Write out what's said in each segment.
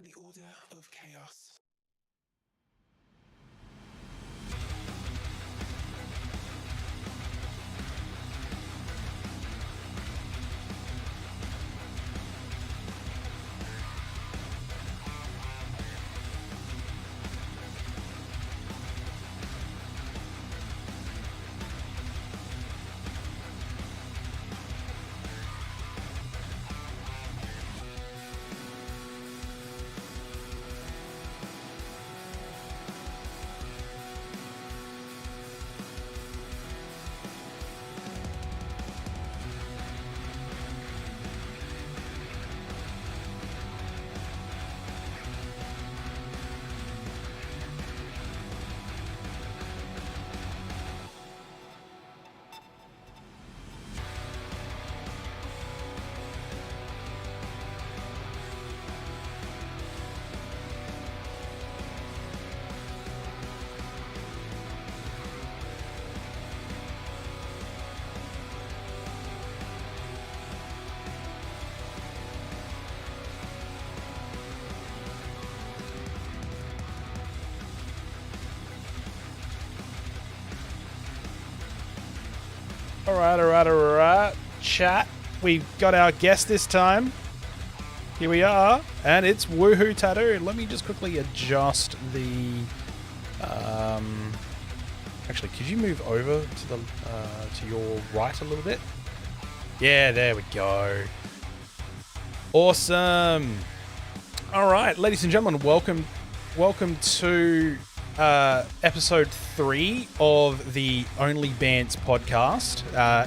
The order of chaos. All right. Chat. We've got our guest this time. Here we are, and it's Woohoo Tattoo. Let me just quickly adjust the. Actually, could you move over to the to your right a little bit? Yeah, there we go. Awesome. All right, ladies and gentlemen, welcome to episode 3 of the OnlyBantz podcast.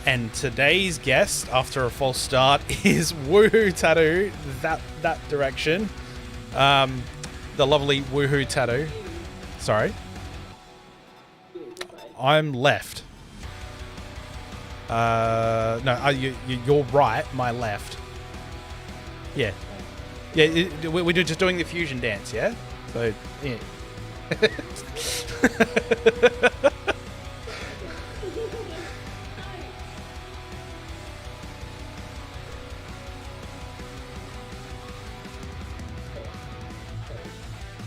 And today's guest, after a false start, is Woohoo Tattoo. That direction. The lovely Woohoo Tattoo. Sorry. I'm left. No, you're right. My left. Yeah. Yeah, we're just doing the fusion dance, yeah? So, yeah.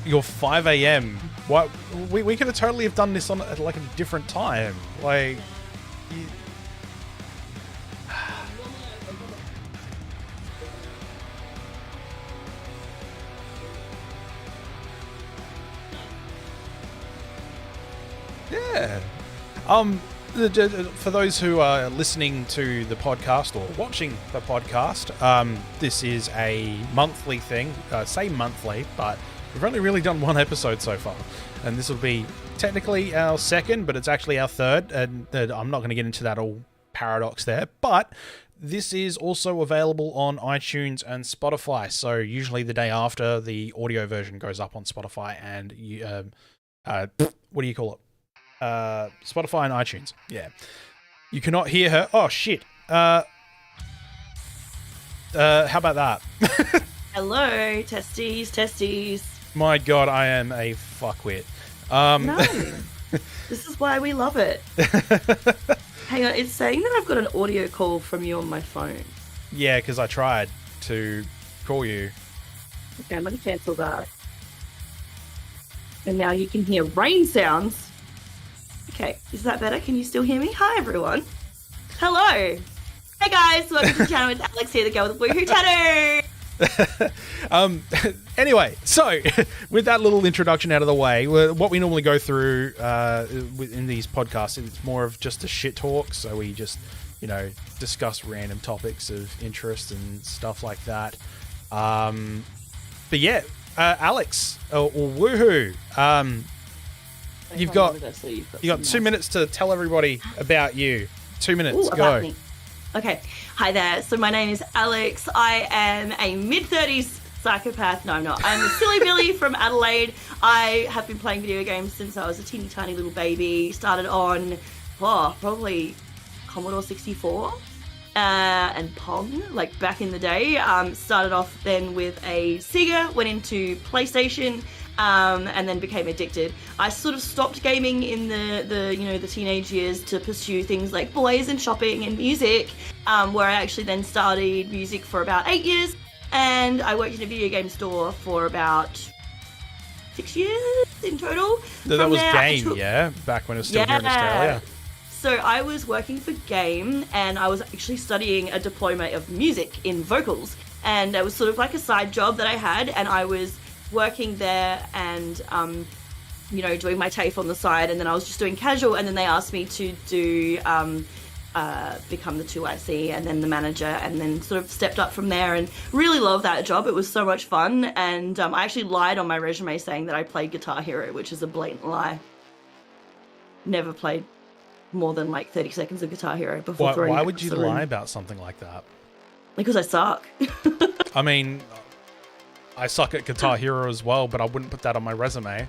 You're 5 a.m. What? We could have totally have done this on like a different time. Like, yeah. For those who are listening to the podcast or watching the podcast, this is a monthly thing. Say monthly, but we've only really done one episode so far, and this will be technically our second, but it's actually our third, and I'm not going to get into that all paradox there, but this is also available on iTunes and Spotify, so usually the day after the audio version goes up on Spotify and what do you call it? Spotify and iTunes. Yeah. You cannot hear her. Oh, shit. How about that? Hello, testes. My God, I am a fuckwit. No. This is why we love it. Hang on, it's saying that I've got an audio call from you on my phone. Yeah, because I tried to call you. Okay, I'm going to cancel that. And now you can hear rain sounds. Okay, is that better? Can you still hear me? Hi, everyone. Hello. Hey, guys. Welcome to the channel with Alex here, the girl with the Woohoo Tattoo. Anyway, so with that little introduction out of the way, what we normally go through in these podcasts is more of just a shit talk. So we just, discuss random topics of interest and stuff like that. But yeah, Alex or Woohoo, you've got 2 minutes to tell everybody about you. 2 minutes, go. Me. Okay, hi there. So my name is Alex. I am a mid-30s psychopath. No, I'm not. I'm a silly Billy from Adelaide. I have been playing video games since I was a teeny tiny little baby. Started on, probably Commodore 64 and Pong, like back in the day. Started off then with a Sega, went into PlayStation, and then became addicted. I sort of stopped gaming in the teenage years to pursue things like boys and shopping and music, where I actually then studied music for about 8 years. And I worked in a video game store for about 6 years in total. So that was Game, yeah? Back when it was still here in Australia. So I was working for Game, and I was actually studying a diploma of music in vocals. And it was sort of like a side job that I had, and I was working there and, doing my TAFE on the side. And then I was just doing casual, and then they asked me to do... become the 2IC and then the manager, and then sort of stepped up from there and really loved that job. It was so much fun, and I actually lied on my resume saying that I played Guitar Hero, which is a blatant lie. Never played more than like 30 seconds of Guitar Hero before throwing it. Why would you lie about something like that? Because I suck. I mean, I suck at Guitar Hero as well, but I wouldn't put that on my resume.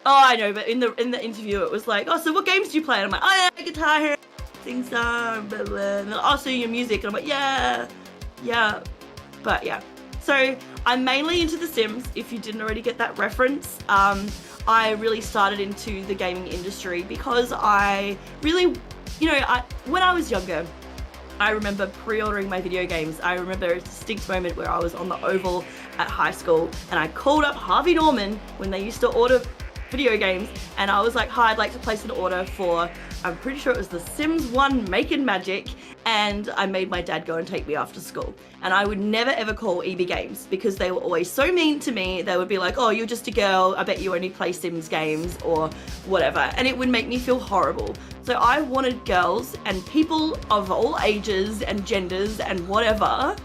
Oh, I know, but in the interview it was like, oh, so what games do you play? And I'm like, oh yeah, Guitar Hero. Sing song, blah, blah. And also your music, and I'm like, yeah, but yeah. So I'm mainly into The Sims. If you didn't already get that reference, I really started into the gaming industry because I really, when I was younger, I remember pre-ordering my video games. I remember a distinct moment where I was on the Oval at high school, and I called up Harvey Norman when they used to order video games, and I was like, hi, I'd like to place an order for, I'm pretty sure it was The Sims 1 Making Magic, and I made my dad go and take me after school. And I would never ever call EB Games because they were always so mean to me. They would be like, oh, you're just a girl, I bet you only play Sims games or whatever, and it would make me feel horrible. So I wanted girls and people of all ages and genders and whatever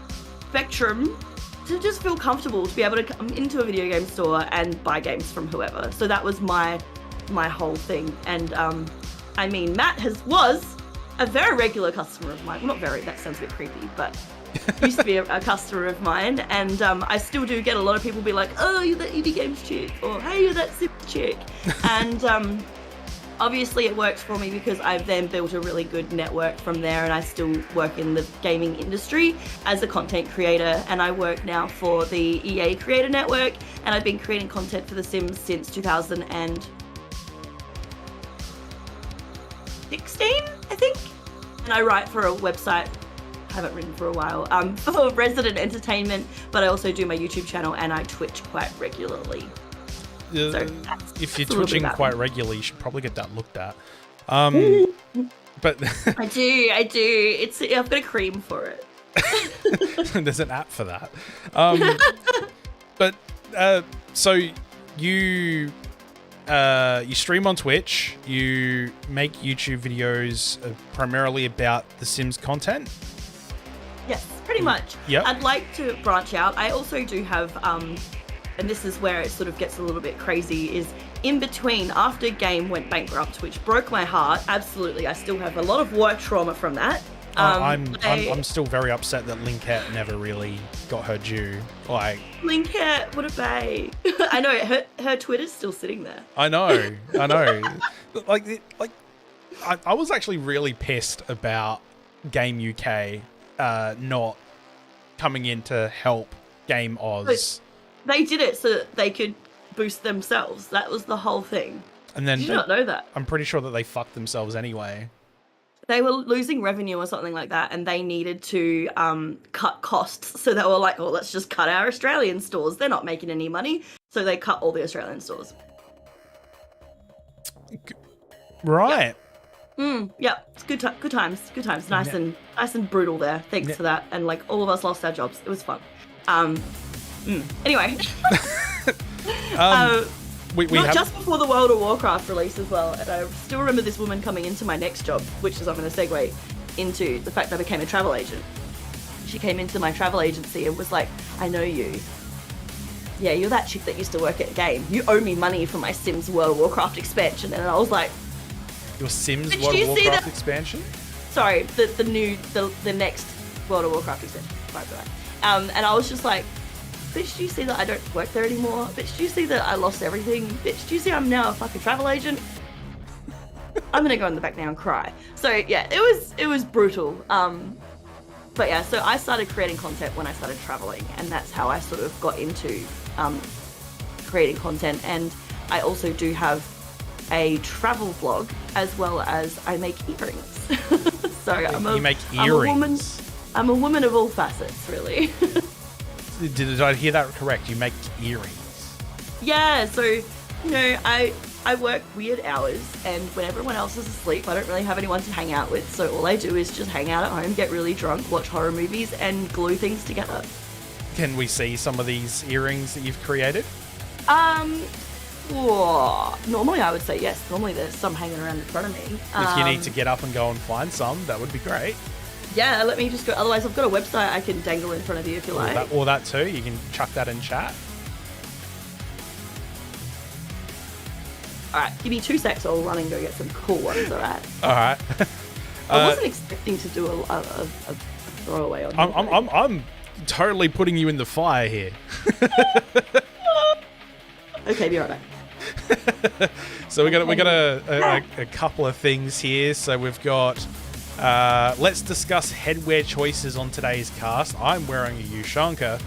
spectrum to just feel comfortable to be able to come into a video game store and buy games from whoever. So that was my whole thing. And Matt was a very regular customer of mine. Well, not very, that sounds a bit creepy, but used to be a customer of mine. And I still do get a lot of people be like, oh, you're that EB Games chick, or hey, you're that Sims chick. And obviously it works for me because I've then built a really good network from there, and I still work in the gaming industry as a content creator, and I work now for the EA Creator Network, and I've been creating content for The Sims since 2016, I think. And I write for a website, I haven't written for a while, for Resident Entertainment, but I also do my YouTube channel and I Twitch quite regularly. So if you're twitching quite regularly, you should probably get that looked at. But I do. I've got a cream for it. There's an app for that. But so you stream on Twitch. You make YouTube videos primarily about The Sims content. Yes, pretty much. Yep. I'd like to branch out. I also do have and this is where it sort of gets a little bit crazy, is in between, after Game went bankrupt, which broke my heart, absolutely, I still have a lot of work trauma from that. I'm still very upset that Linkette never really got her due. Like, Linkette, what a bae. I know, her Twitter's still sitting there. I know. I was actually really pissed about Game UK not coming in to help Game Oz. They did it so that they could boost themselves. That was the whole thing. And then Did you not know that? I'm pretty sure that they fucked themselves anyway. They were losing revenue or something like that, and they needed to cut costs. So they were like, oh, let's just cut our Australian stores. They're not making any money. So they cut all the Australian stores. Right. Yeah, it's good times. Nice and brutal there. Thanks for that. And like all of us lost our jobs. It was fun. Anyway. Just before the World of Warcraft release as well, and I still remember this woman coming into my next job, which is I'm going to segue into the fact that I became a travel agent. She came into my travel agency and was like, I know you. Yeah, you're that chick that used to work at Game. You owe me money for my Sims World of Warcraft expansion. And I was like... Your Sims World of Warcraft expansion? Sorry, the next World of Warcraft expansion. Sorry for that. And I was just like, Bitch, do you see that I don't work there anymore? Bitch, do you see that I lost everything? Bitch, do you see I'm now a fucking travel agent? I'm gonna go in the back now and cry. So yeah, it was brutal. But yeah, so I started creating content when I started traveling, and that's how I sort of got into creating content. And I also do have a travel vlog, as well as I make earrings. So you make earrings? I'm a woman of all facets, really. Did I hear that correct? You make earrings? Yeah, so, you know, I work weird hours, and when everyone else is asleep, I don't really have anyone to hang out with, so all I do is just hang out at home, get really drunk, watch horror movies, and glue things together. Can we see some of these earrings that you've created? Normally I would say yes. Normally there's some hanging around in front of me. If you need to get up and go and find some, that would be great. Yeah, let me just go. Otherwise, I've got a website I can dangle in front of you if you like. Or that too. You can chuck that in chat. All right, give me 2 secs. I'll run and go get some cool ones. All right. All right. I wasn't expecting to do a throwaway on. I'm totally putting you in the fire here. Okay, be right back. So we got a couple of things here. So we've got. Let's discuss headwear choices on today's cast. I'm wearing a Ushanka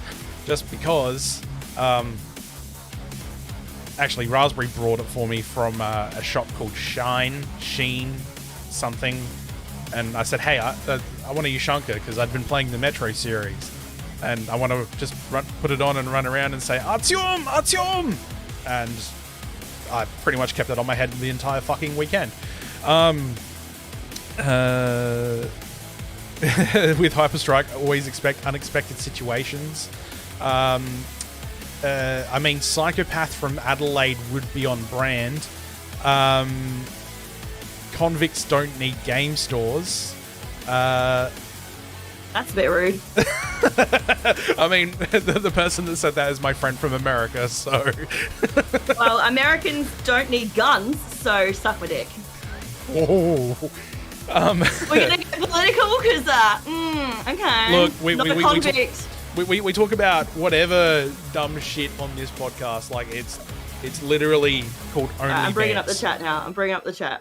just because. Actually, Raspberry brought it for me from a shop called Sheen, something. And I said, hey, I want a Ushanka because I'd been playing the Metro series. And I want to just put it on and run around and say, Artyom! Artyom! And I pretty much kept it on my head the entire fucking weekend. With Hyperstrike, always expect unexpected situations. I mean, Psychopath from Adelaide would be on brand. Convicts don't need game stores. That's a bit rude. I mean, the person that said that is my friend from America, so... Well, Americans don't need guns, so suck my dick. Oh... We're gonna get political because, okay. Look, we talk about whatever dumb shit on this podcast. Like it's literally called OnlyBantz. I'm bringing up the chat now.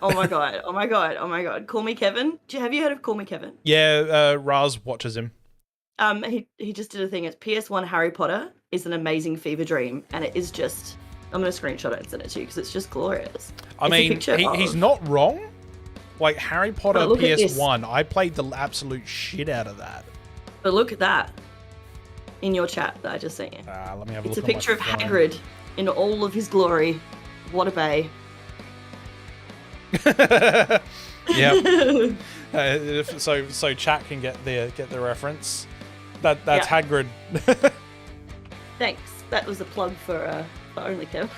Oh my god. Oh my god. Oh my god. Call Me Kevin. Have you heard of Call Me Kevin? Yeah, Raz watches him. He just did a thing. It's PS1 Harry Potter is an amazing fever dream, and it is just. I'm gonna screenshot it and send it to you because it's just glorious. I mean, he's not wrong. Like, Harry Potter PS1, I played the absolute shit out of that. But look at that in your chat that I just sent you. Let me have a look. It's a picture of Hagrid in all of his glory. What a bay. Yeah. So chat can get the reference. That's Hagrid. Thanks. That was a plug for only Kevin.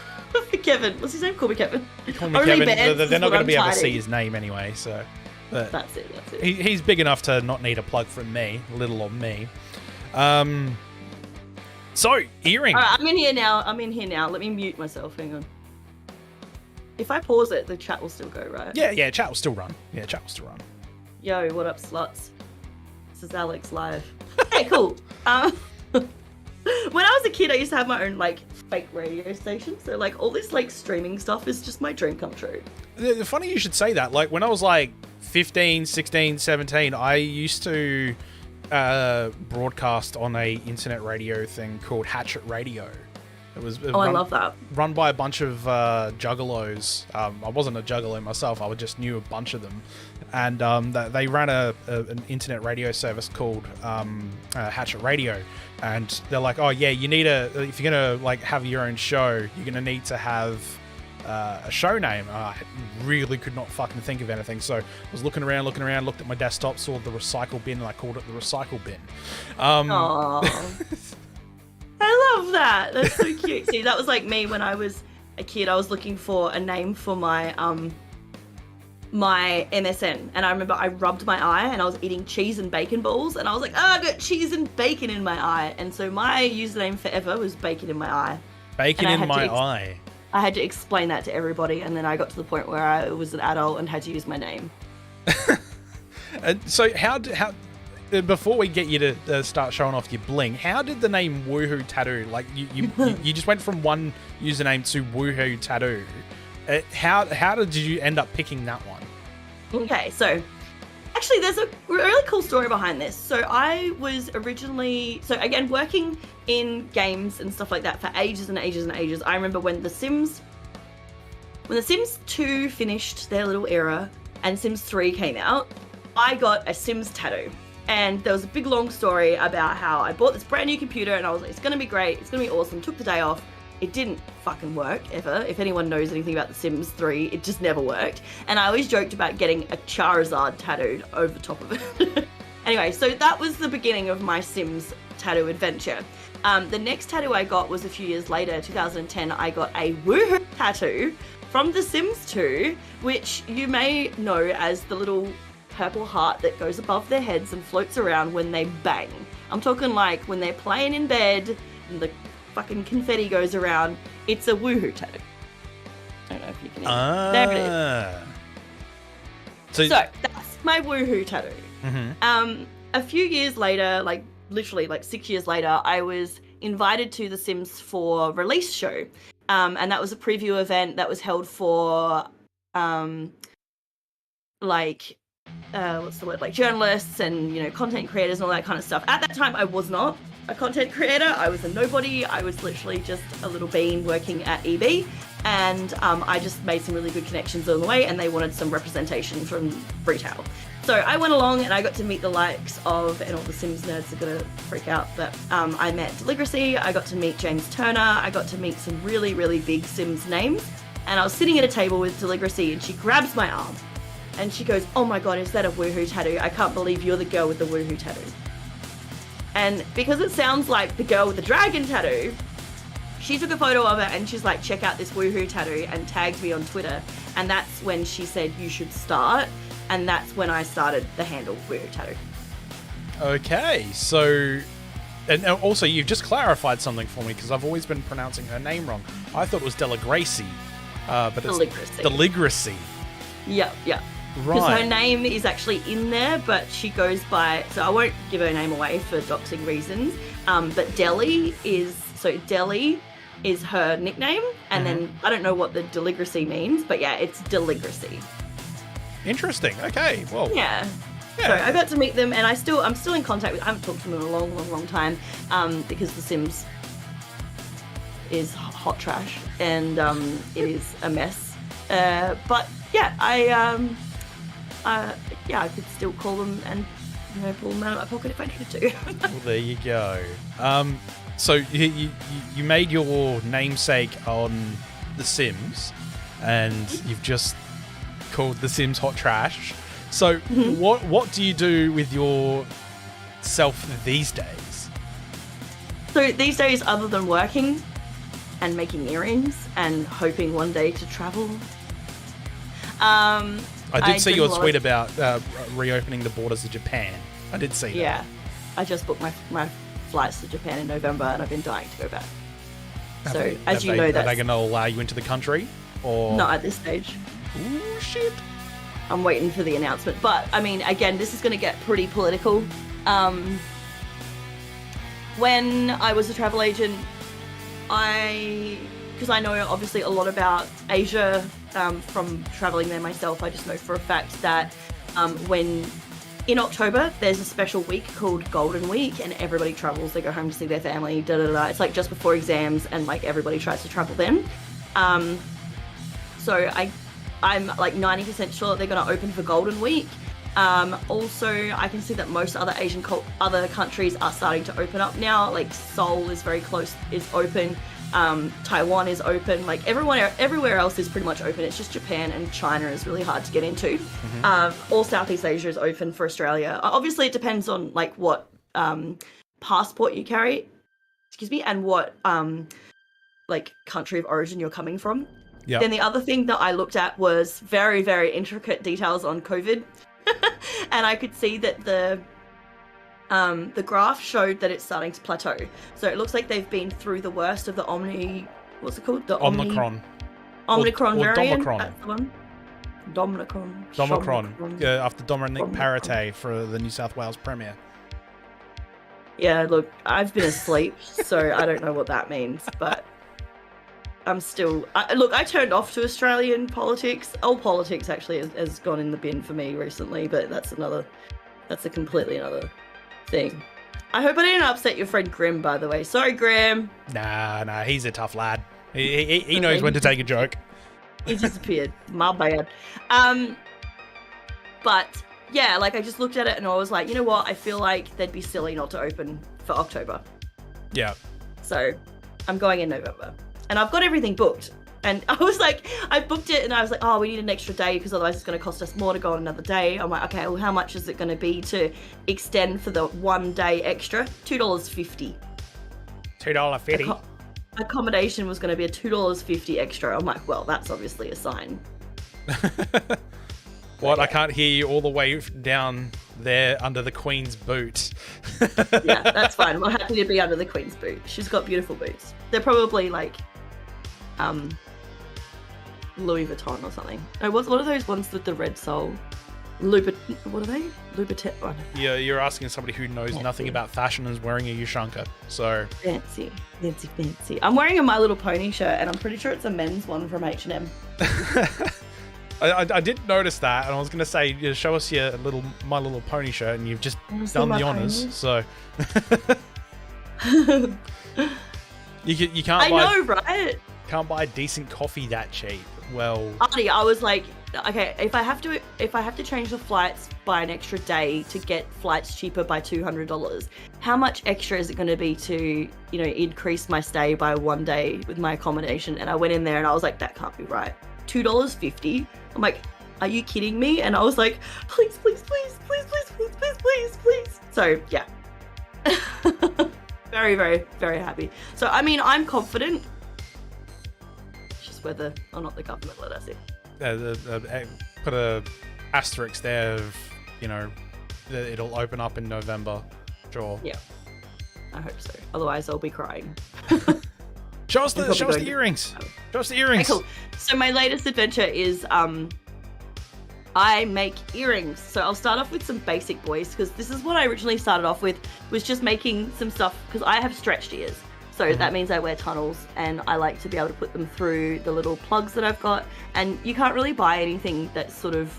Kevin, what's his name? Call me Kevin. Call me Kevin. They're not going to be able to see his name anyway, so. That's it. He's big enough to not need a plug from me, little on me. So, earring. All right, I'm in here now. Let me mute myself. Hang on. If I pause it, the chat will still go, right? Yeah, chat will still run. Yo, what up, sluts? This is Alex live. Hey, cool. When I was a kid, I used to have my own, like, fake radio station. So, like, all this, like, streaming stuff is just my dream come true. Funny you should say that. Like, when I was, like, 15, 16, 17, I used to broadcast on a internet radio thing called Hatchet Radio. I love that. Run by a bunch of juggalos. I wasn't a juggalo myself. I just knew a bunch of them. And they ran an internet radio service called Hatchet Radio. And they're like, oh yeah, you need if you're gonna like have your own show, you're gonna need to have a show name. I really could not fucking think of anything. So I was looking around, looked at my desktop, saw the recycle bin, and I called it the recycle bin. I love that. That's so cute. See, that was like me when I was a kid. I was looking for a name for my my MSN, and I remember I rubbed my eye and I was eating cheese and bacon balls, and I was like, oh, I got cheese and bacon in my eye, and so my username forever was bacon in my eye. Bacon in my eye. I had to explain that to everybody, and then I got to the point where I was an adult and had to use my name. And so how before we get you to start showing off your bling, how did the name Woohoo Tattoo, like you just went from one username to Woohoo Tattoo? How did you end up picking that one? Okay, so actually there's a really cool story behind this. So I was originally, again, working in games and stuff like that for ages and ages and ages. I remember when The Sims 2 finished their little era and Sims 3 came out, I got a Sims tattoo. And there was a big long story about how I bought this brand new computer and I was like, it's going to be great, it's going to be awesome. Took the day off. It didn't fucking work ever. If anyone knows anything about The Sims 3, it just never worked. And I always joked about getting a Charizard tattooed over the top of it. Anyway, so that was the beginning of my Sims tattoo adventure. The next tattoo I got was a few years later, 2010, I got a Woohoo tattoo from The Sims 2, which you may know as the little purple heart that goes above their heads and floats around when they bang. I'm talking like when they're playing in bed and the fucking confetti goes around. It's a Woohoo tattoo. I don't know if you can hear There it is. So that's my Woohoo tattoo. Mm-hmm. A few years later, like literally like 6 years later, I was invited to the Sims 4 release show. And that was a preview event that was held for what's the word, like journalists and, you know, content creators and all that kind of stuff. At that time, I was not a content creator. I was a nobody. I was literally just a little bean working at EB, and I just made some really good connections along the way, and they wanted some representation from retail. So I went along and I got to meet the likes of, and all the Sims nerds are gonna freak out, but I met Deligracy, I got to meet James Turner, I got to meet some really, really big Sims names, and I was sitting at a table with Deligracy and she grabs my arm and she goes, "Oh my god, is that a Woohoo tattoo? I can't believe you're the girl with the Woohoo tattoo." And because it sounds like the girl with the dragon tattoo, she took a photo of it and she's like, "Check out this Woohoo tattoo," and tagged me on Twitter. And that's when she said, "You should start." And that's when I started the handle Woohoo tattoo. Okay, so... And also, you've just clarified something for me, because I've always been pronouncing her name wrong. I thought it was Deligracy, but it's Deligracy. Yep. Right. Because her name is actually in there, but she goes by... So I won't give her name away for doxing reasons, but Deli is her nickname, and then I don't know what the Deligracy means, but yeah, it's Deligracy. Interesting. Okay. Well. Yeah. So I got to meet them, and I'm still in contact with. I haven't talked to them in a long time, because The Sims is hot trash and it is a mess. But yeah, I could still call them and, you know, pull them out of my pocket if I needed to. Well, there you go. So you made your namesake on The Sims, and you've just called The Sims hot trash. So what do you do with yourself these days? So these days, other than working and making earrings and hoping one day to travel, I did see your tweet about reopening the borders of Japan. I did see that. Yeah, I just booked my flights to Japan in November, and I've been dying to go back. Are they going to allow you into the country? Or not at this stage. Ooh, shit. I'm waiting for the announcement. But, I mean, again, this is going to get pretty political. When I was a travel agent, because I know obviously a lot about Asia from traveling there myself, I just know for a fact that when in October, there's a special week called Golden Week, and everybody travels. They go home to see their family, It's like just before exams, and like everybody tries to travel then. So I'm like 90% sure that they're going to open for Golden Week. Also, I can see that most other other countries are starting to open up now. Like Seoul is open. Taiwan is open. Like everywhere else is pretty much open. It's just Japan and China is really hard to get into. All Southeast Asia is open for Australia. Obviously, it depends on like what passport you carry. And what like country of origin you're coming from. Yep. Then the other thing that I looked at was very, very intricate details on COVID. And I could see that the graph showed that it's starting to plateau. So it looks like they've been through the worst of the Omicron. Omicron variant. Domicron. That's the one. Domicron. After Dominic Perrottet for the New South Wales Premier. Yeah, look, I've been asleep, so I don't know what that means, but I'm still... I turned off to Australian politics. All politics actually has gone in the bin for me recently, but that's a completely another thing. I hope I didn't upset your friend Grim, by the way. Sorry, Grim. Nah, he's a tough lad. He knows when to take a joke. He disappeared. My bad. But yeah, like I just looked at it and I was like, you know what? I feel like they'd be silly not to open for October. Yeah. So I'm going in November. And I've got everything booked. And I was like, I booked it and I was like, oh, we need an extra day because otherwise it's going to cost us more to go on another day. I'm like, okay, well, how much is it going to be to extend for the 1 day extra? $2.50. $2.50. Accommodation was going to be a $2.50 extra. I'm like, well, that's obviously a sign. What? I can't hear you all the way down there under the Queen's boot. Yeah, that's fine. I'm happy to be under the Queen's boot. She's got beautiful boots. They're probably like Louis Vuitton or something. Oh, what are those ones with the red sole? What are they? Louboutin. Yeah, you're asking somebody who knows nothing about fashion and is wearing a Ushanka. So fancy. I'm wearing a My Little Pony shirt, and I'm pretty sure it's a men's one from H&M. I did notice that, and I was going to say, show us your My Little Pony shirt, and you've just done the honours. So you can't. I know, right? Can't buy decent coffee that cheap. Well, Artie, I was like, okay, if I have to change the flights by an extra day to get flights cheaper by $200, how much extra is it going to be to, increase my stay by 1 day with my accommodation? And I went in there and I was like, that can't be right. $2.50. I'm like, are you kidding me? And I was like, please. So yeah, very, very, very happy. So I mean, I'm confident. Just whether or not the government let us in. Put a asterisk there of, that it'll open up in November. Sure. Yeah, I hope so. Otherwise, I'll be crying. Show us the earrings. Show us the earrings. Okay, cool. So my latest adventure is I make earrings. So I'll start off with some basic boys because this is what I originally started off with, was just making some stuff because I have stretched ears. So that means I wear tunnels and I like to be able to put them through the little plugs that I've got, and you can't really buy anything that's sort of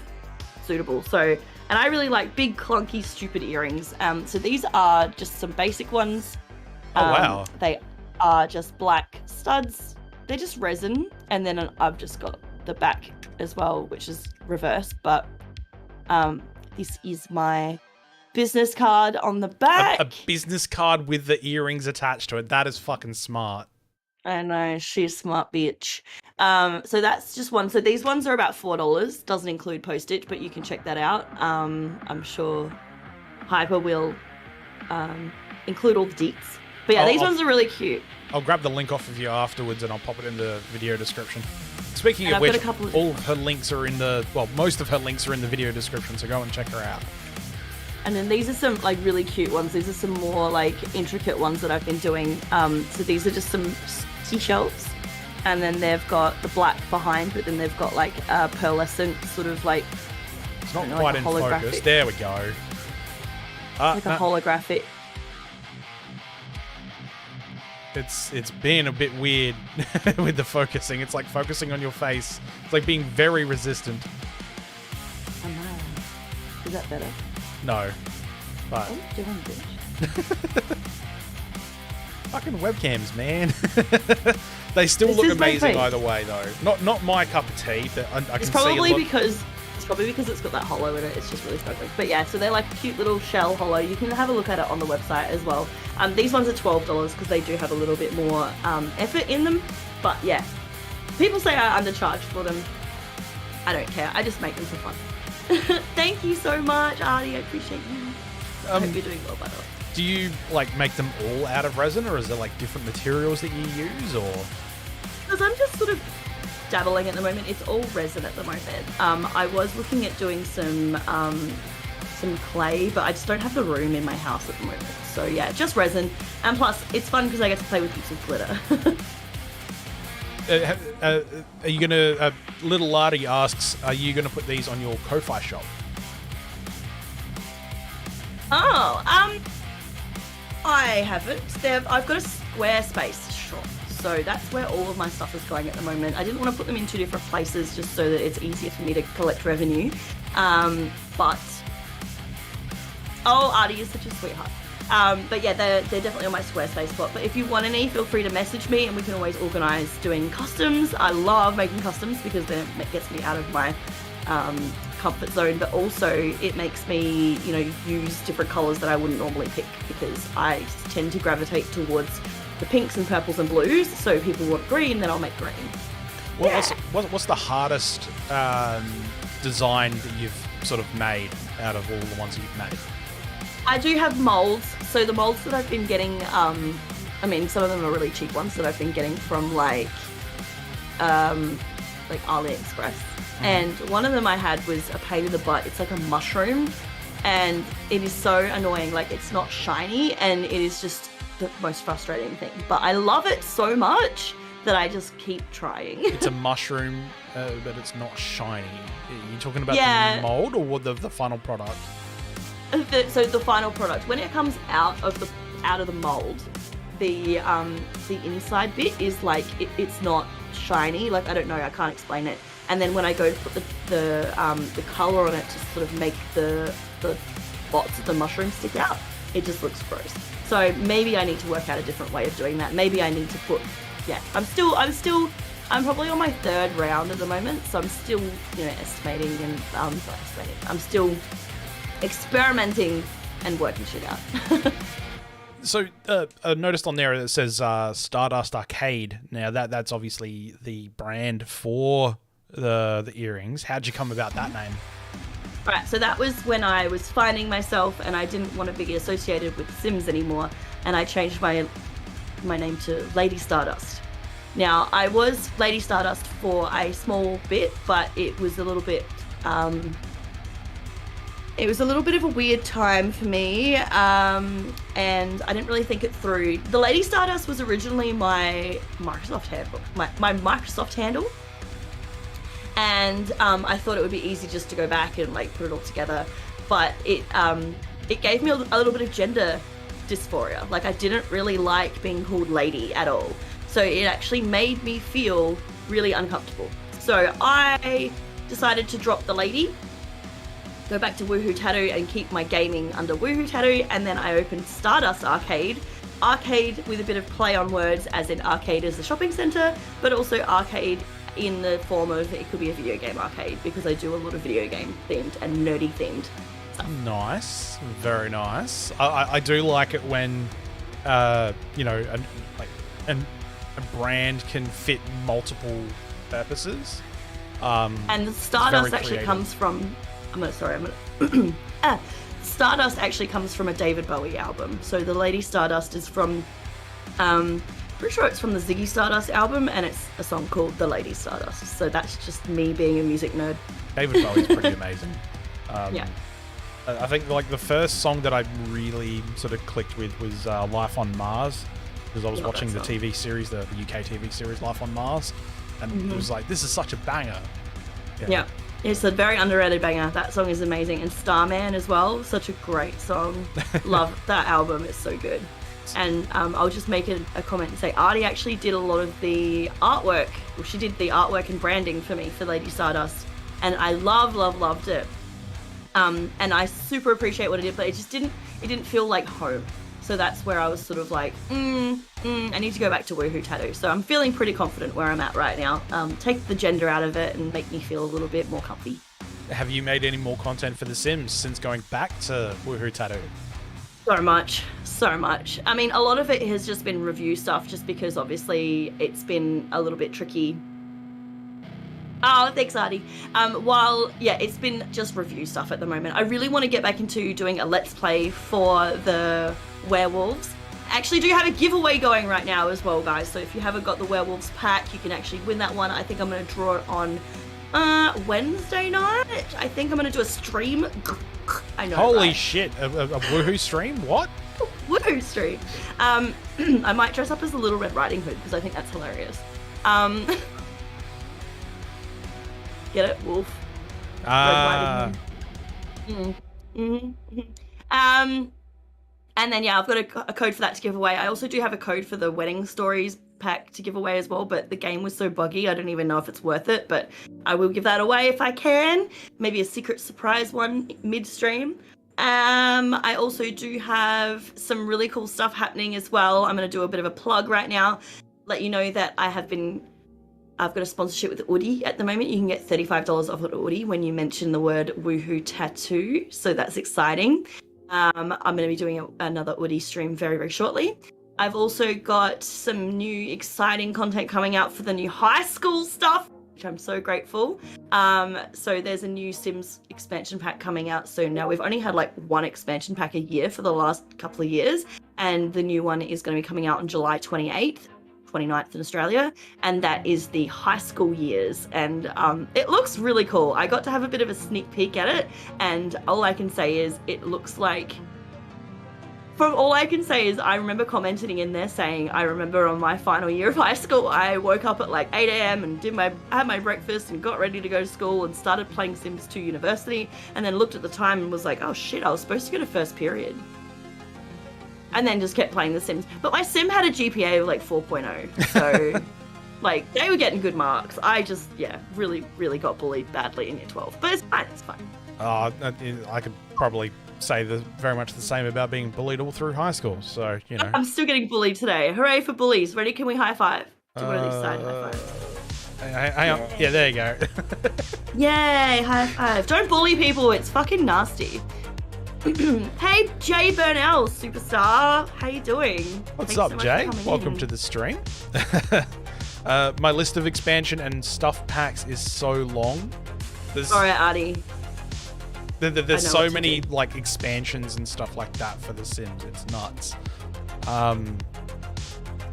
suitable. So, and I really like big, clunky, stupid earrings. So these are just some basic ones. Oh, wow. They are just black studs. They're just resin, and then I've just got the back as well, which is reverse, but this is my business card on the back. A business card with the earrings attached to it. That is fucking smart. I know, she's a smart bitch. So that's just one. So these ones are about $4. Doesn't include postage, but you can check that out. I'm sure Hyper will include all the deets. But yeah, these ones are really cute. I'll grab the link off of you afterwards and I'll pop it in the video description. Speaking of which, all of her links are in most of her links are in the video description, so go and check her out. And then these are some like really cute ones. These are some more like intricate ones that I've been doing. So these are just some seashells, and then they've got the black behind, but then they've got like a pearlescent sort of like. It's not quite in focus. There we go. Like a holographic. It's being a bit weird with the focusing. It's like focusing on your face. It's like being very resistant. Oh no. Is that better? No. But... What are you doing, bitch? Fucking webcams, man. They still look amazing either way, though. Not my cup of tea, but I can see It's probably because it's got that hollow in it. It's just really sparkly. But yeah, so they're like a cute little shell hollow. You can have a look at it on the website as well. These ones are $12 because they do have a little bit more effort in them. But yeah, people say I undercharge for them. I don't care. I just make them for fun. Thank you so much, Artie. I appreciate you. I hope you're doing well, by the way. Do you like make them all out of resin, or is there like different materials that you use, or? Because I'm just sort of dabbling at the moment. It's all resin at the moment. I was looking at doing some clay, but I just don't have the room in my house at the moment. So yeah, just resin. And plus, it's fun because I get to play with heaps of glitter. Are you gonna? Little Lardy asks, are you gonna put these on your Ko-Fi shop? I haven't. I've got a Squarespace shop, so that's where all of my stuff is going at the moment. I didn't want to put them in two different places just so that it's easier for me to collect revenue. But Artie is such a sweetheart. But yeah, they're definitely on my Squarespace spot. But if you want any, feel free to message me, and we can always organise doing customs. I love making customs because then it gets me out of my comfort zone, but also it makes me, use different colours that I wouldn't normally pick, because I tend to gravitate towards the pinks and purples and blues. So if people want green, then I'll make green. What's the hardest design that you've sort of made out of all the ones you've made? I do have molds. So the molds that I've been getting, some of them are really cheap ones that I've been getting from like AliExpress. And one of them I had was a pain in the butt. It's like a mushroom, and it is so annoying. Like, it's not shiny, and it is just the most frustrating thing. But I love it so much that I just keep trying. It's a mushroom, but it's not shiny. Are you talking about the mold or the final product? So the final product, when it comes out of the mold, the inside bit is like it's not shiny. Like, I don't know, I can't explain it. And then when I go to put the color on it to sort of make the spots of the mushroom stick out, it just looks gross. So maybe I need to work out a different way of doing that. Maybe I need to put, I'm probably on my third round at the moment, so I'm still, estimating and I'm still experimenting and working shit out. So I noticed on there that it says Stardust Arcade. Now that's obviously the brand for the earrings. How'd you come about that name? Right, so that was when I was finding myself and I didn't want to be associated with Sims anymore, and I changed my name to Lady Stardust. Now, I was Lady Stardust for a small bit, but it was a little bit of a weird time for me, and I didn't really think it through. The Lady Stardust was originally my Microsoft handle, my Microsoft handle, and I thought it would be easy just to go back and like put it all together, but it gave me a little bit of gender dysphoria. Like, I didn't really like being called lady at all, so it actually made me feel really uncomfortable. So I decided to drop the lady, go back to Woohoo Tattoo and keep my gaming under Woohoo Tattoo, and then I opened Stardust Arcade with a bit of play on words, as in arcade as a shopping centre, but also arcade in the form of it could be a video game arcade, because I do a lot of video game themed and nerdy themed stuff. Nice, very nice. I do like it when a brand can fit multiple purposes. And the Stardust actually comes from. Stardust actually comes from a David Bowie album. So the Lady Stardust is from, pretty sure it's from the Ziggy Stardust album, and it's a song called The Lady Stardust. So that's just me being a music nerd. David Bowie's pretty amazing. Yeah. I think like the first song that I really sort of clicked with was Life on Mars, because I was watching the TV series, the UK TV series Life on Mars, and it was like, this is such a banger. Yeah. It's a very underrated banger. That song is amazing. And Starman as well, such a great song. Love that album, it's so good. And I'll just make a comment and say Artie actually did a lot of the artwork. Well, she did the artwork and branding for me for Lady Stardust, and I loved it. And I super appreciate what it did, but it didn't feel like home. So that's where I was sort of like, I need to go back to Woohoo Tattoo. So I'm feeling pretty confident where I'm at right now. Take the gender out of it and make me feel a little bit more comfy. Have you made any more content for The Sims since going back to Woohoo Tattoo? So much. I mean, a lot of it has just been review stuff, just because obviously it's been a little bit tricky. Oh, thanks, Artie. It's been just review stuff at the moment. I really want to get back into doing a Let's Play for the werewolves. I actually do have a giveaway going right now as well, guys. So if you haven't got the werewolves pack, you can actually win that one. I think I'm going to draw it on Wednesday night. I think I'm going to do a stream. I know. Holy right? shit! A Woohoo stream? What? Woohoo stream. I might dress up as a Little Red Riding Hood because I think that's hilarious. Get it? Wolf. Red Riding Hood. And then, yeah, I've got a code for that to give away. I also do have a code for the Wedding Stories pack to give away as well, but the game was so buggy, I don't even know if it's worth it, but I will give that away if I can. Maybe a secret surprise one mid-stream. I also do have some really cool stuff happening as well. I'm going to do a bit of a plug right now. Let you know that I've got a sponsorship with Oodie at the moment. You can get $35 off at Oodie when you mention the word Woohoo Tattoo. So that's exciting. I'm going to be doing another Oodie stream very, very shortly. I've also got some new exciting content coming out for the new high school stuff, which I'm so grateful. So there's a new Sims expansion pack coming out soon. Now, we've only had like one expansion pack a year for the last couple of years, and the new one is going to be coming out on July 28th. 29th in Australia, and that is the high school years, and it looks really cool. I got to have a bit of a sneak peek at it, and all I can say is it looks like, I remember commenting in there saying, I remember on my final year of high school, I woke up at like 8 a.m. and had my breakfast and got ready to go to school and started playing Sims 2 University, and then looked at the time and was like, oh shit, I was supposed to go to first period. And then just kept playing The Sims. But my sim had a GPA of like 4.0. So, like, they were getting good marks. I just, really, really got bullied badly in year 12. But it's fine. I could probably say very much the same about being bullied all through high school. So, you know. I'm still getting bullied today. Hooray for bullies. Ready? Can we high five? Do one of these side high fives. Hang on. Yeah, there you go. Yay, high five. Don't bully people. It's fucking nasty. Hey, Jay Burnell, superstar. How you doing? What's up, Jay? Welcome to the stream. My list of expansion and stuff packs is so long. Sorry, Artie. There's so many like expansions and stuff like that for The Sims. It's nuts. Can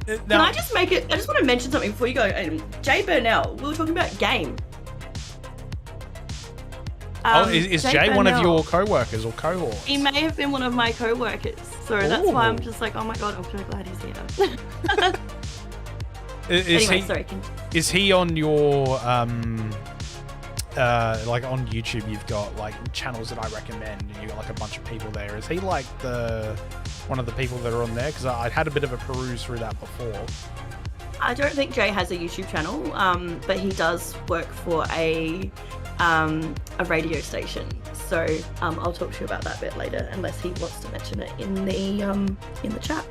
I just make it? I just want to mention something before you go. Jay Burnell. We were talking about game. Is Jay one of your co-workers or cohorts? He may have been one of my co-workers, so that's why I'm just like, oh my god, I'm so glad he's here. Is he on your like on YouTube? You've got like channels that I recommend, and you've got like a bunch of people there. Is he like one of the people that are on there? Because I had a bit of a peruse through that before. I don't think Jay has a YouTube channel, but he does work for a radio station. So I'll talk to you about that a bit later, unless he wants to mention it in the chat.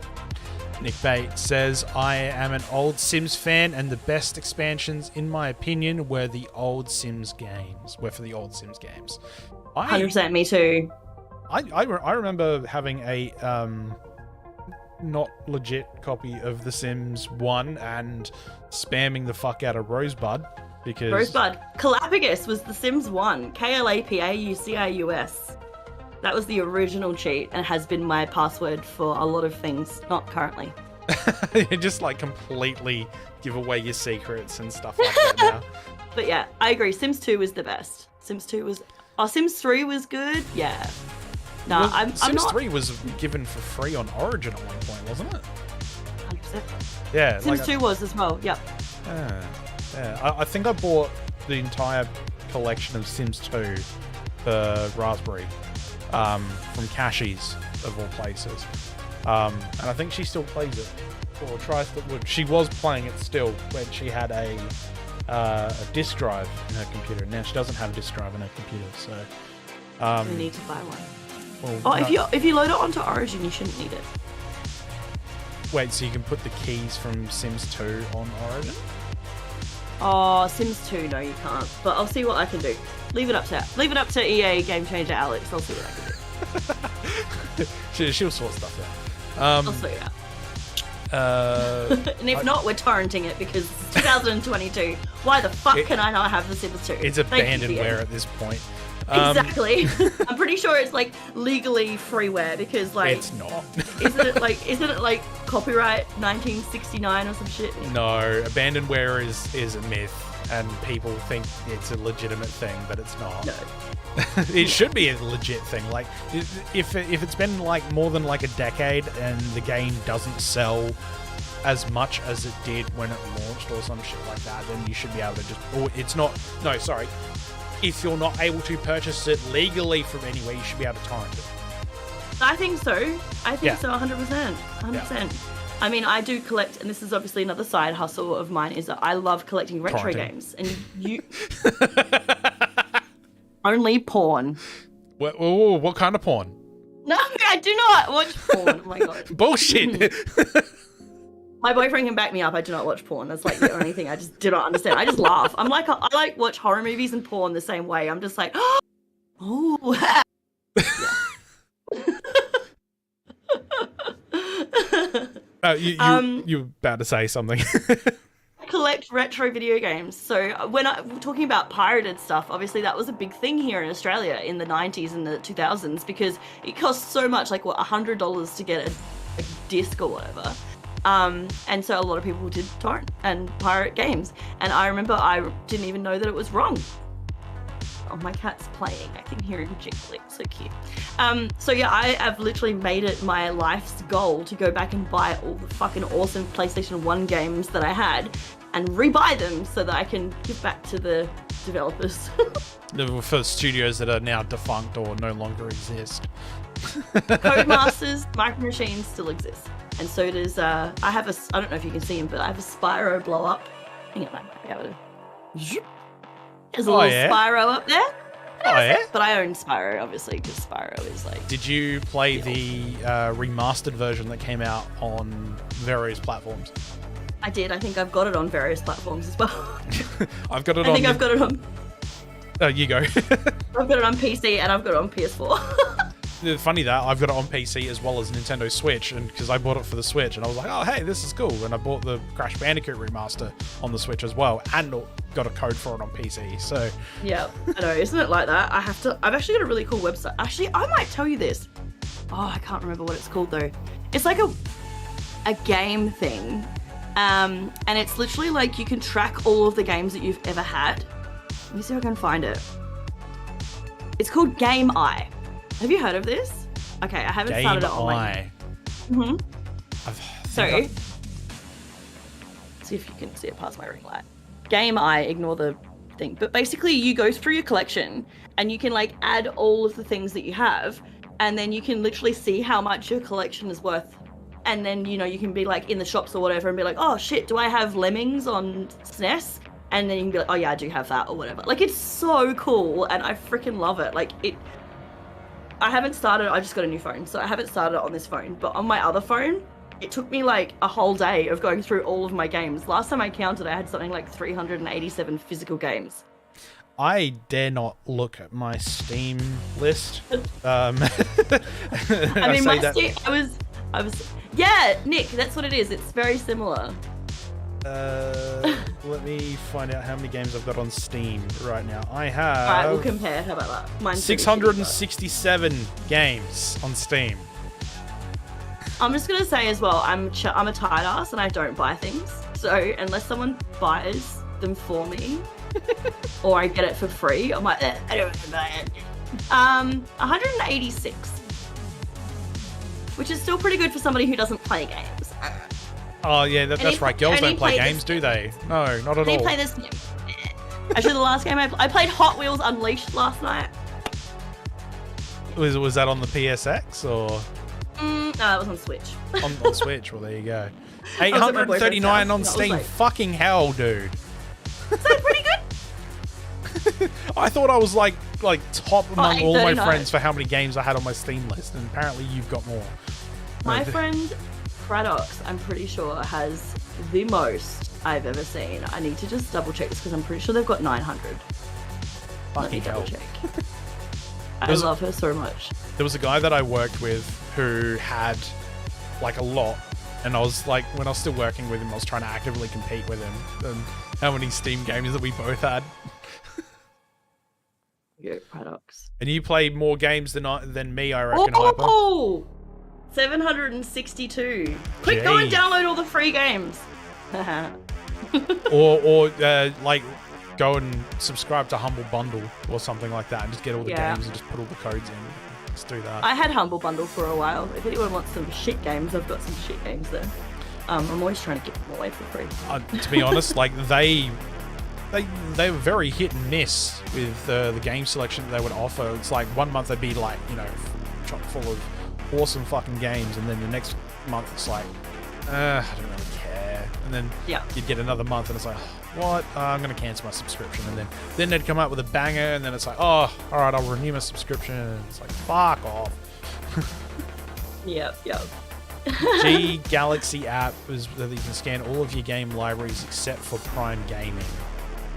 Nick Bate says, I am an old Sims fan, and the best expansions, in my opinion, were for the old Sims games. 100% me too. I remember having a not legit copy of The Sims 1 and spamming the fuck out of Rosebud. Because Rosebud. Calapagus was The Sims 1. KLAPAUCIUS. That was the original cheat and has been my password for a lot of things. Not currently. You just like completely give away your secrets and stuff like that now. But yeah, I agree. Sims 2 was the best. Sims 2 was... Oh, Sims 3 was good? Yeah. No, well, I'm Sims not... 3 was given for free on Origin at one point, wasn't it? 100%. Yeah. Sims 2 was as well, yep. Yeah, I think I bought the entire collection of Sims 2 for Raspberry from Cashies, of all places. And I think she still plays it, or tries to. She was playing it still when she had a disk drive in her computer. Now she doesn't have a disk drive in her computer, so we need to buy one. Well, if you load it onto Origin, you shouldn't need it. Wait, so you can put the keys from Sims 2 on Origin? Oh, Sims 2, no, you can't. But I'll see what I can do. Leave it up to EA Game Changer Alex. I'll see what I can do. She'll sort stuff out. I'll sort it out. And if not, we're torrenting it because it's 2022. Why the fuck can I not have The Sims 2? It's abandonware at this point. Exactly. I'm pretty sure it's like legally freeware because like it's not. isn't it like copyright 1969 or some shit? No, abandonware is a myth, and people think it's a legitimate thing, but it's not. No. It should be a legit thing. Like if it's been like more than like a decade and the game doesn't sell as much as it did when it launched or some shit like that, then you should be able to just. Or it's not. No, sorry. If you're not able to purchase it legally from anywhere, you should be able to torrent it. I think so. I think Yeah. so, 100%. 100%. I mean, I do collect, and this is obviously another side hustle of mine, is that I love collecting retro Quarantine. games. And you... Only porn. What kind of porn? No, I do not watch porn. Oh my god. Bullshit. My boyfriend can back me up. I do not watch porn. That's like the only thing I just do not understand. I just laugh. I'm like, I like watch horror movies and porn the same way. I'm just like, oh. You're about to say something. I collect retro video games. So when we're talking about pirated stuff, obviously that was a big thing here in Australia in the 90s and the 2000s because it cost so much, like what, $100 to get a disc or whatever. And so a lot of people did torrent and pirate games. And I remember I didn't even know that it was wrong. Oh, my cat's playing. I can hear him jiggling. So cute. So yeah, I have literally made it my life's goal to go back and buy all the fucking awesome PlayStation 1 games that I had and rebuy them so that I can give back to the developers. For studios that are now defunct or no longer exist. Codemasters, Micro Machines still exist. And so does, I don't know if you can see him, but I have a Spyro blow up. Hang on, I might be able to... There's a little Spyro up there. Oh, yeah? But I own Spyro, obviously, because Spyro is like... Did you play the remastered version that came out on various platforms? I did. I think I've got it on various platforms as well. I've got it I think I've got it on... Oh, you go. I've got it on PC and I've got it on PS4. Funny that I've got it on PC as well as Nintendo Switch, and because I bought it for the Switch, and I was like, oh hey, this is cool, and I bought the Crash Bandicoot remaster on the Switch as well, and got a code for it on PC. So yeah, I know, isn't it like that? I've actually got a really cool website. Actually, I might tell you this. Oh, I can't remember what it's called though. It's like a game thing, and it's literally like you can track all of the games that you've ever had. Let me see if I can find it. It's called Game Eye. Have you heard of this? Okay, I haven't started it on my... So, see if you can see it past my ring light. Game Eye, ignore the thing. But basically, you go through your collection and you can like add all of the things that you have, and then you can literally see how much your collection is worth. And then, you know, you can be like in the shops or whatever and be like, oh shit, do I have Lemmings on SNES? And then you can be like, oh yeah, I do have that or whatever. Like, it's so cool and I freaking love it. Like, I haven't started, I just got a new phone, so I haven't started it on this phone, but on my other phone, it took me like a whole day of going through all of my games. Last time I counted, I had something like 387 physical games. I dare not look at my Steam list. I mean, my Steam, I was, yeah, Nick, that's what it is. It's very similar. Let me find out how many games I've got on Steam right now. I have... Alright, we'll compare. How about that? Mine's 667 games on Steam. I'm just going to say as well, I'm a tight ass and I don't buy things. So unless someone buys them for me or I get it for free, I'm like, I don't want to buy it. 186. Which is still pretty good for somebody who doesn't play games. Oh yeah, that's right. Girls don't play games, do they? No, not at all. They play this game. Actually, the last game I played Hot Wheels Unleashed last night. Was that on the PSX or? No, that was on Switch. on Switch. Well, there you go. 839 on Steam. Like, fucking hell, dude. Is that pretty good? I thought I was like top among all my 839. friends for how many games I had on my Steam list, and apparently you've got more. My friend Pradox, I'm pretty sure, has the most I've ever seen. I need to just double check this because I'm pretty sure they've got 900. Let me double check. I love her so much. There was a guy that I worked with who had like a lot, and I was like, when I was still working with him, I was trying to actively compete with him and how many Steam games that we both had. Yo, Pradox. And you played more games than me, I reckon. Oh! 762. Quick, go and download all the free games. or like go and subscribe to Humble Bundle or something like that and just get all the games and just put all the codes in. Let's do that. I had Humble Bundle for a while. If anyone wants some shit games, I've got some shit games there. I'm always trying to give them away for free. To be honest, like they were very hit and miss with the game selection that they would offer. It's like one month they'd be like, you know, chock full of awesome fucking games, and then the next month it's like, I don't really care. And then you'd get another month and it's like, what? I'm going to cancel my subscription. And then they'd come out with a banger, and then it's like, oh, all right, I'll renew my subscription. And it's like, fuck off. Yep. G Galaxy app is that you can scan all of your game libraries except for Prime Gaming.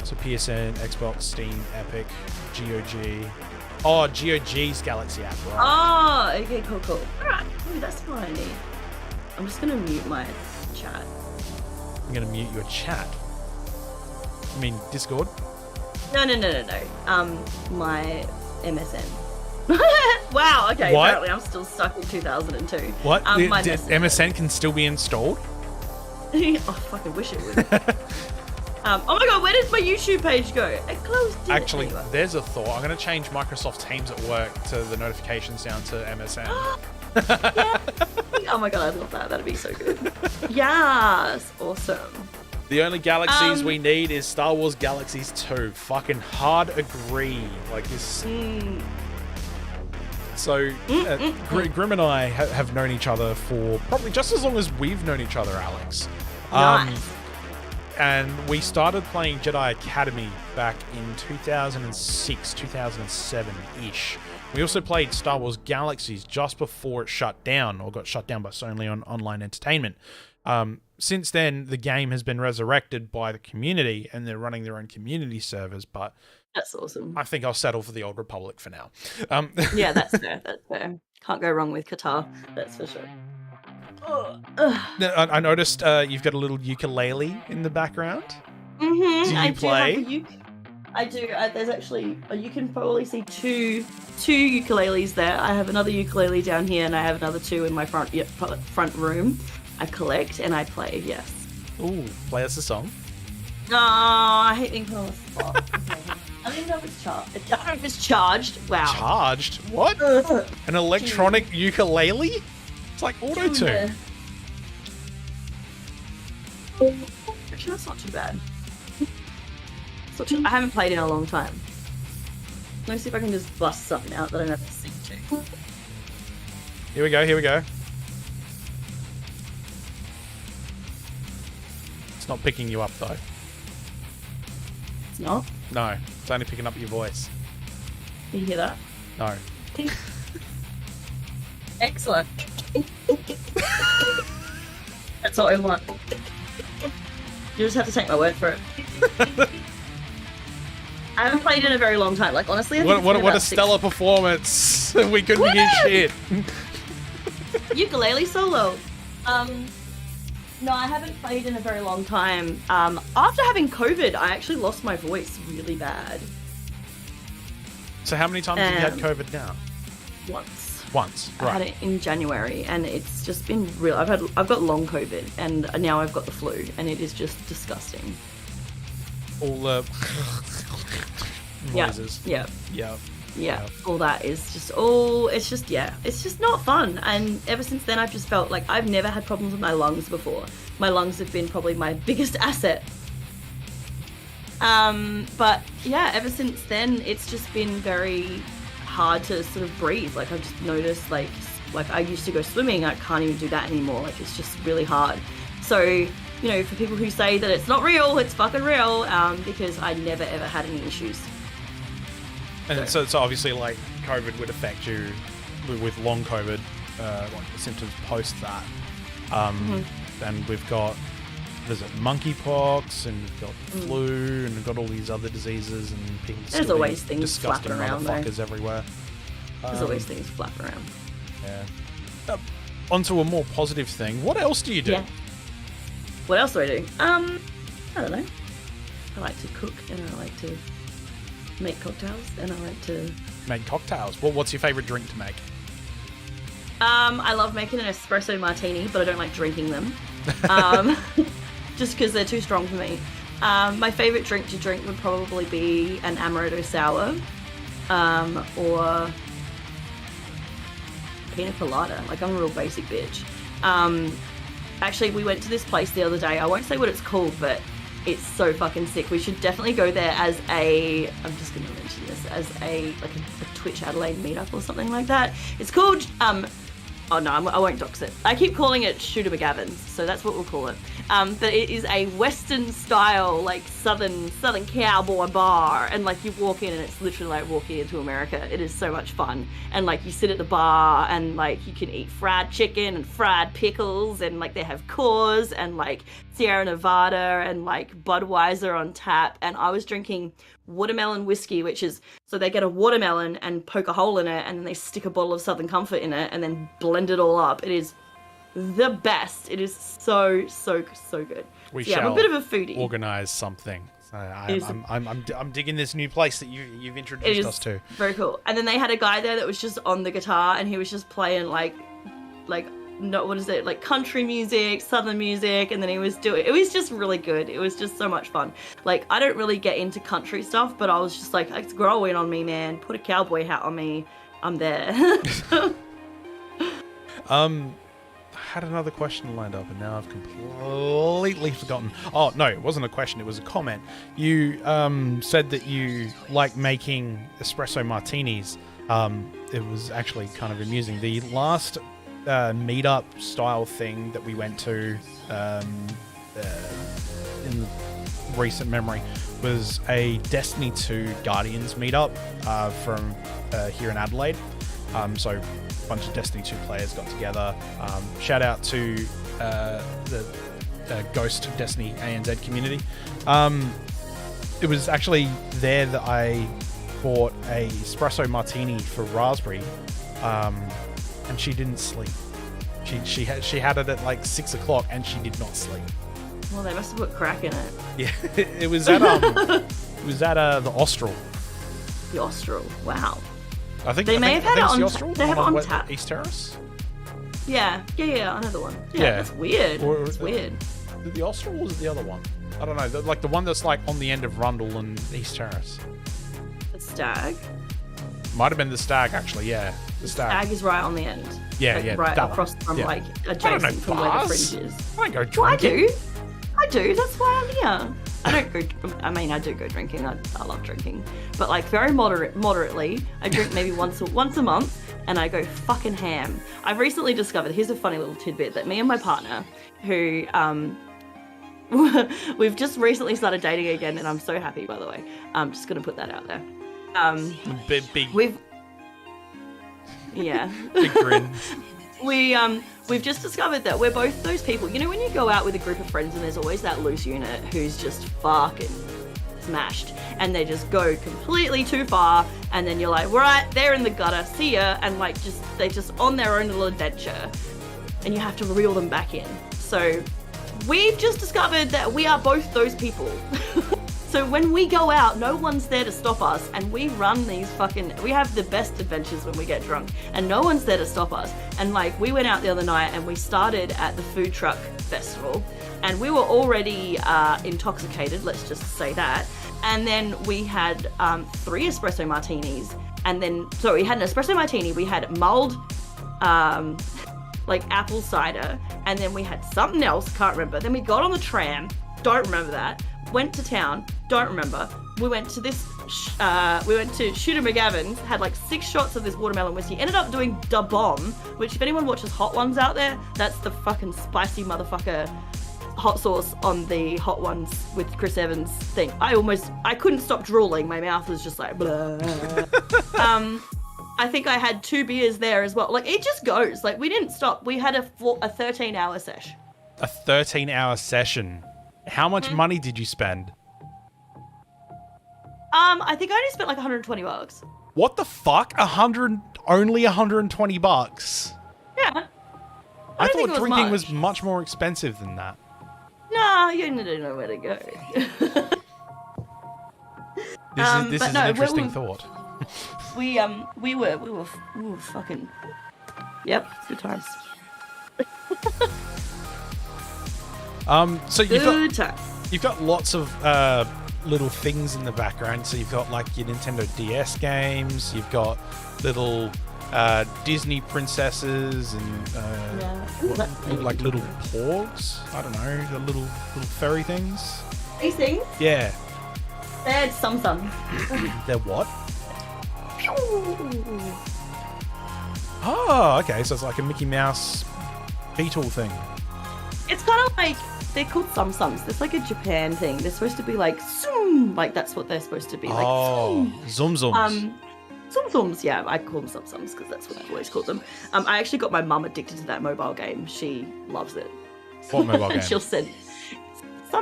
So PSN, Xbox, Steam, Epic, GOG. Oh, GOG's Galaxy app, right? Oh, okay, cool. Alright, that's what I need. I'm just gonna mute my chat. I'm going to mute your chat. I mean, Discord? No. My MSN. Wow, okay, What? apparently I'm still stuck in 2002. What? My MSN can still be installed? I fucking wish it would. Oh my god, where did my YouTube page go? It closed. Actually, there's a thought. I'm going to change Microsoft Teams at work to the notifications down to MSN. Yeah. Oh my god, I love that. That'd be so good. Yes, awesome. The only galaxies we need is Star Wars Galaxies 2. Fucking hard agree. Like this. So, Grim and I have known each other for probably just as long as we've known each other, Alex. Nice. And we started playing Jedi Academy back in 2006, 2007-ish. We also played Star Wars Galaxies just before it shut down, or got shut down by Sony on online entertainment. Since then, the game has been resurrected by the community, and they're running their own community servers, but That's awesome. I think I'll settle for the Old Republic for now. Yeah, that's fair. Can't go wrong with Qatar, that's for sure. I noticed you've got a little ukulele in the background. Mm-hmm. Do you I play? I do. There's actually, you can probably see two ukuleles there. I have another ukulele down here, and I have another two in my front room. I collect and I play, yes. Ooh, play us a song. No, I hate being put on the spot. Okay. I don't even know if it's charged. I don't know if it's charged. Wow. Charged? What? An electronic ukulele? It's like auto-tune. Actually, that's not too bad. I haven't played in a long time. Let me see if I can just bust something out that I don't have to sing to. Here we go. It's not picking you up, though. It's not? No, it's only picking up your voice. Can you hear that? No. Excellent. That's all I want. You just have to take my word for it. I haven't played in a very long time. Like, honestly, I think what a stellar performance. We couldn't hear shit. Ukulele solo. No, I haven't played in a very long time. After having COVID, I actually lost my voice really bad. So how many times have you had COVID now? Once, right. I had it in January, and it's just been real. I've got long COVID, and now I've got the flu, and it is just disgusting. All the noises. Yeah. Yeah. All that is just it's just not fun. And ever since then, I've just felt like I've never had problems with my lungs before. My lungs have been probably my biggest asset. But yeah, ever since then, it's just been very hard to sort of breathe. Like, I've just noticed, like I used to go swimming, I can't even do that anymore. Like, it's just really hard. So, for people who say that it's not real, it's fucking real, because I never ever had any issues. And so obviously, like, COVID would affect you with long COVID, like the symptoms post that. And we've got, monkeypox, and we've got flu, and we've got all these other diseases, and people. There's always things disgusting flapping around, motherfuckers everywhere. There's always things flapping around. Yeah. Onto a more positive thing. What else do you do? Yeah. What else do I do? I don't know. I like to cook, and I like to make cocktails, and I like to make cocktails. What's your favorite drink to make? I love making an espresso martini, but I don't like drinking them. Just because they're too strong for me. My favorite drink to drink would probably be an amaretto sour, or pina colada. Like, I'm a real basic bitch. Actually, we went to this place the other day. I won't say what it's called, but it's so fucking sick. We should definitely go there as I'm just going to mention this, as a Twitch Adelaide meetup or something like that. It's called Oh no, I won't dox it. I keep calling it Shooter McGavin's, so that's what we'll call it. But it is a Western style, like southern cowboy bar, and like you walk in and it's literally like walking into America. It is so much fun, and like you sit at the bar and like you can eat fried chicken and fried pickles, and like they have Coors and like Sierra Nevada and like Budweiser on tap. And I was drinking watermelon whiskey, which is, so they get a watermelon and poke a hole in it, and then they stick a bottle of Southern Comfort in it and then blend it all up. It is the best. It is so good. I'm a bit of a foodie. Organize something. So I'm digging this new place that you've introduced us to. Very cool. And then they had a guy there that was just on the guitar, and he was just playing like country music, southern music, and then it was just really good. It was just so much fun. Like, I don't really get into country stuff, but I was just like, it's growing on me, man. Put a cowboy hat on me, I'm there. I had another question lined up and now I've completely forgotten. Oh no, it wasn't a question, it was a comment. You said that you like making espresso martinis. It was actually kind of amusing. The last meetup style thing that we went to in recent memory was a Destiny 2 Guardians meetup from here in Adelaide. So a bunch of Destiny 2 players got together. Shout out to the Ghost of Destiny ANZ community. It was actually there that I bought a espresso martini for Raspberry, and she didn't sleep. She had it at like 6 o'clock and she did not sleep. Well, they must have put crack in it. Yeah, it was at the Austral. The Austral, wow. I think they may have had it on. They have it on tap. East Terrace. Yeah, another one. Yeah, that's weird. It's weird. The Austral, or was it the other one? I don't know. The one that's like on the end of Rundle and East Terrace. The Stag. Might have been the Stag, actually. Yeah, the Stag. Stag is right on the end. Yeah, like, yeah. Right across from like adjacent from where the fringe is. I don't go drinking. Well, I do. That's why I'm here. I do go drinking. I love drinking, but like very moderately. I drink maybe once a month, and I go fucking ham. I've recently discovered. Here's a funny little tidbit that me and my partner, who we've just recently started dating again, and I'm so happy. By the way, I'm just gonna put that out there. Big. Yeah. Big grin. We've just discovered that we're both those people. You know, when you go out with a group of friends and there's always that loose unit who's just fucking smashed and they just go completely too far, and then you're like, right, they're in the gutter, see ya, and like they're just on their own little adventure, and you have to reel them back in. So we've just discovered that we are both those people. So when we go out, no one's there to stop us, and we run we have the best adventures when we get drunk, and no one's there to stop us. And like, we went out the other night and we started at the food truck festival, and we were already intoxicated, let's just say that. And then we had 3 espresso martinis, and then, so we had an espresso martini, we had mulled, like apple cider, and then we had something else, can't remember. Then we got on the tram, don't remember that. Went to town, don't remember. We went to Shooter McGavin's, had like 6 shots of this watermelon whiskey, ended up doing Da Bomb, which if anyone watches Hot Ones out there, that's the fucking spicy motherfucker hot sauce on the Hot Ones with Chris Evans thing. I couldn't stop drooling, my mouth was just like blah. I think I had 2 beers there as well. Like, it just goes, like, we didn't stop. We had a 13-hour sesh. A 13-hour session. How much money did you spend? I think I only spent like $120. What the fuck? Only $120? Yeah. I thought drinking was much more expensive than that. Nah, you don't know where to go. This is an interesting thought. We were fucking. Yep, good times. So you've got lots of little things in the background. So you've got like your Nintendo DS games. You've got little Disney princesses and like little porgs. I don't know, the little furry things. These things? Yeah. They're some. They're what? Oh, okay. So it's like a Mickey Mouse beetle thing. It's kind of like, they're called sum-sums. It's like a Japan thing. They're supposed to be like, zoom, like that's what they're supposed to be. Like, zoom. Zum-zums. Zum-zums, yeah, I call them sum-sums because that's what I've always called them. I actually got my mum addicted to that mobile game. She loves it. What mobile game? She'll send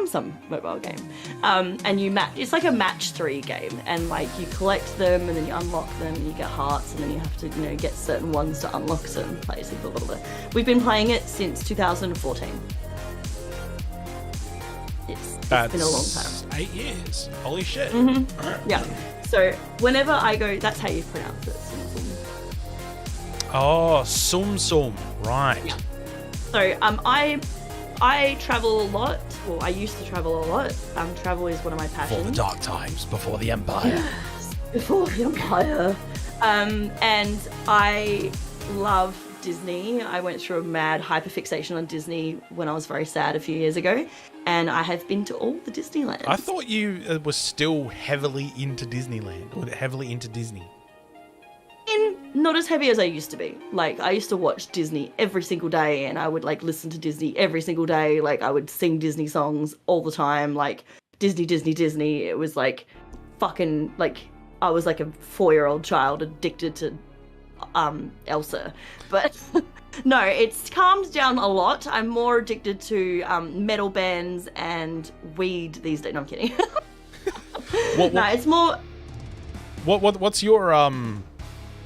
some mobile game. And you match, it's like a match 3 game, and like you collect them and then you unlock them and you get hearts and then you have to, you know, get certain ones to unlock certain places, blah, blah, blah. We've been playing it since 2014. It's been a long time. 8 years. Holy shit. Mm-hmm. Right. Yeah. So whenever I go, that's how you pronounce it. Sum-sum. Oh, sum. Right. Yeah. So I travel a lot. Well, I used to travel a lot. Travel is one of my passions. Before the dark times, before the Empire. Before the Empire. And I love Disney. I went through a mad hyperfixation on Disney when I was very sad a few years ago. And I have been to all the Disneylands. I thought you were still heavily into Disneyland, or heavily into Disney. Not as heavy as I used to be. Like, I used to watch Disney every single day, and I would, like, listen to Disney every single day. Like, I would sing Disney songs all the time. Like, Disney. It was, like, fucking, like, I was, like, a 4-year-old child addicted to Elsa. But, no, it's calmed down a lot. I'm more addicted to metal bands and weed these days. No, I'm kidding. No, it's more...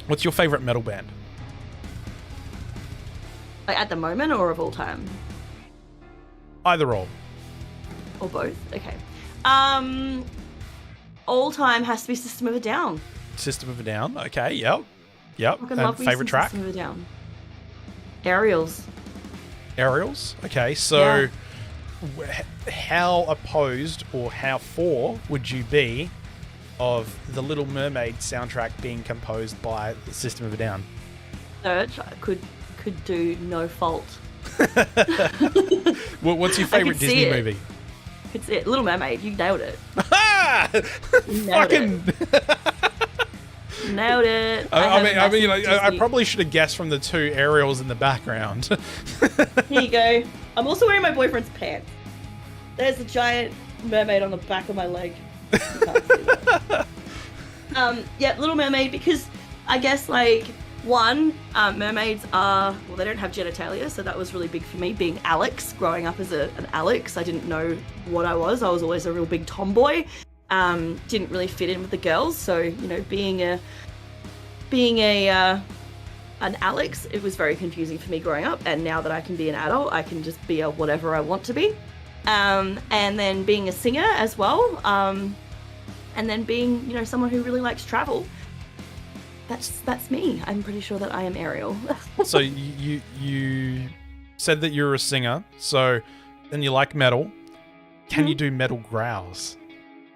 What's your favorite metal band? Like at the moment or of all time? Either or. Or both? Okay. All time has to be System of a Down. System of a Down. Okay, yep. Fucking love me favorite some track? System of a Down. Aerials. Aerials? Okay, so how opposed or how for would you be of the Little Mermaid soundtrack being composed by the System of a Down? Search could do no fault. What's your favorite Disney movie? It's it. Little Mermaid. You nailed it. Nailed Nailed it. I probably should have guessed from the two aerials in the background. Here you go. I'm also wearing my boyfriend's pants. There's a giant mermaid on the back of my leg. You can't see that. Yeah, Little Mermaid, because I guess, like, mermaids are, well, they don't have genitalia, so that was really big for me, being Alex, growing up as an Alex. I didn't know what I was always a real big tomboy. Didn't really fit in with the girls, so, you know, being an Alex, it was very confusing for me growing up, and now that I can be an adult, I can just be a whatever I want to be. And then being a singer as well, and then being, you know, someone who really likes travel. That's me. I'm pretty sure that I am Ariel. So you said that you're a singer, so then you like metal. Can you do metal growls?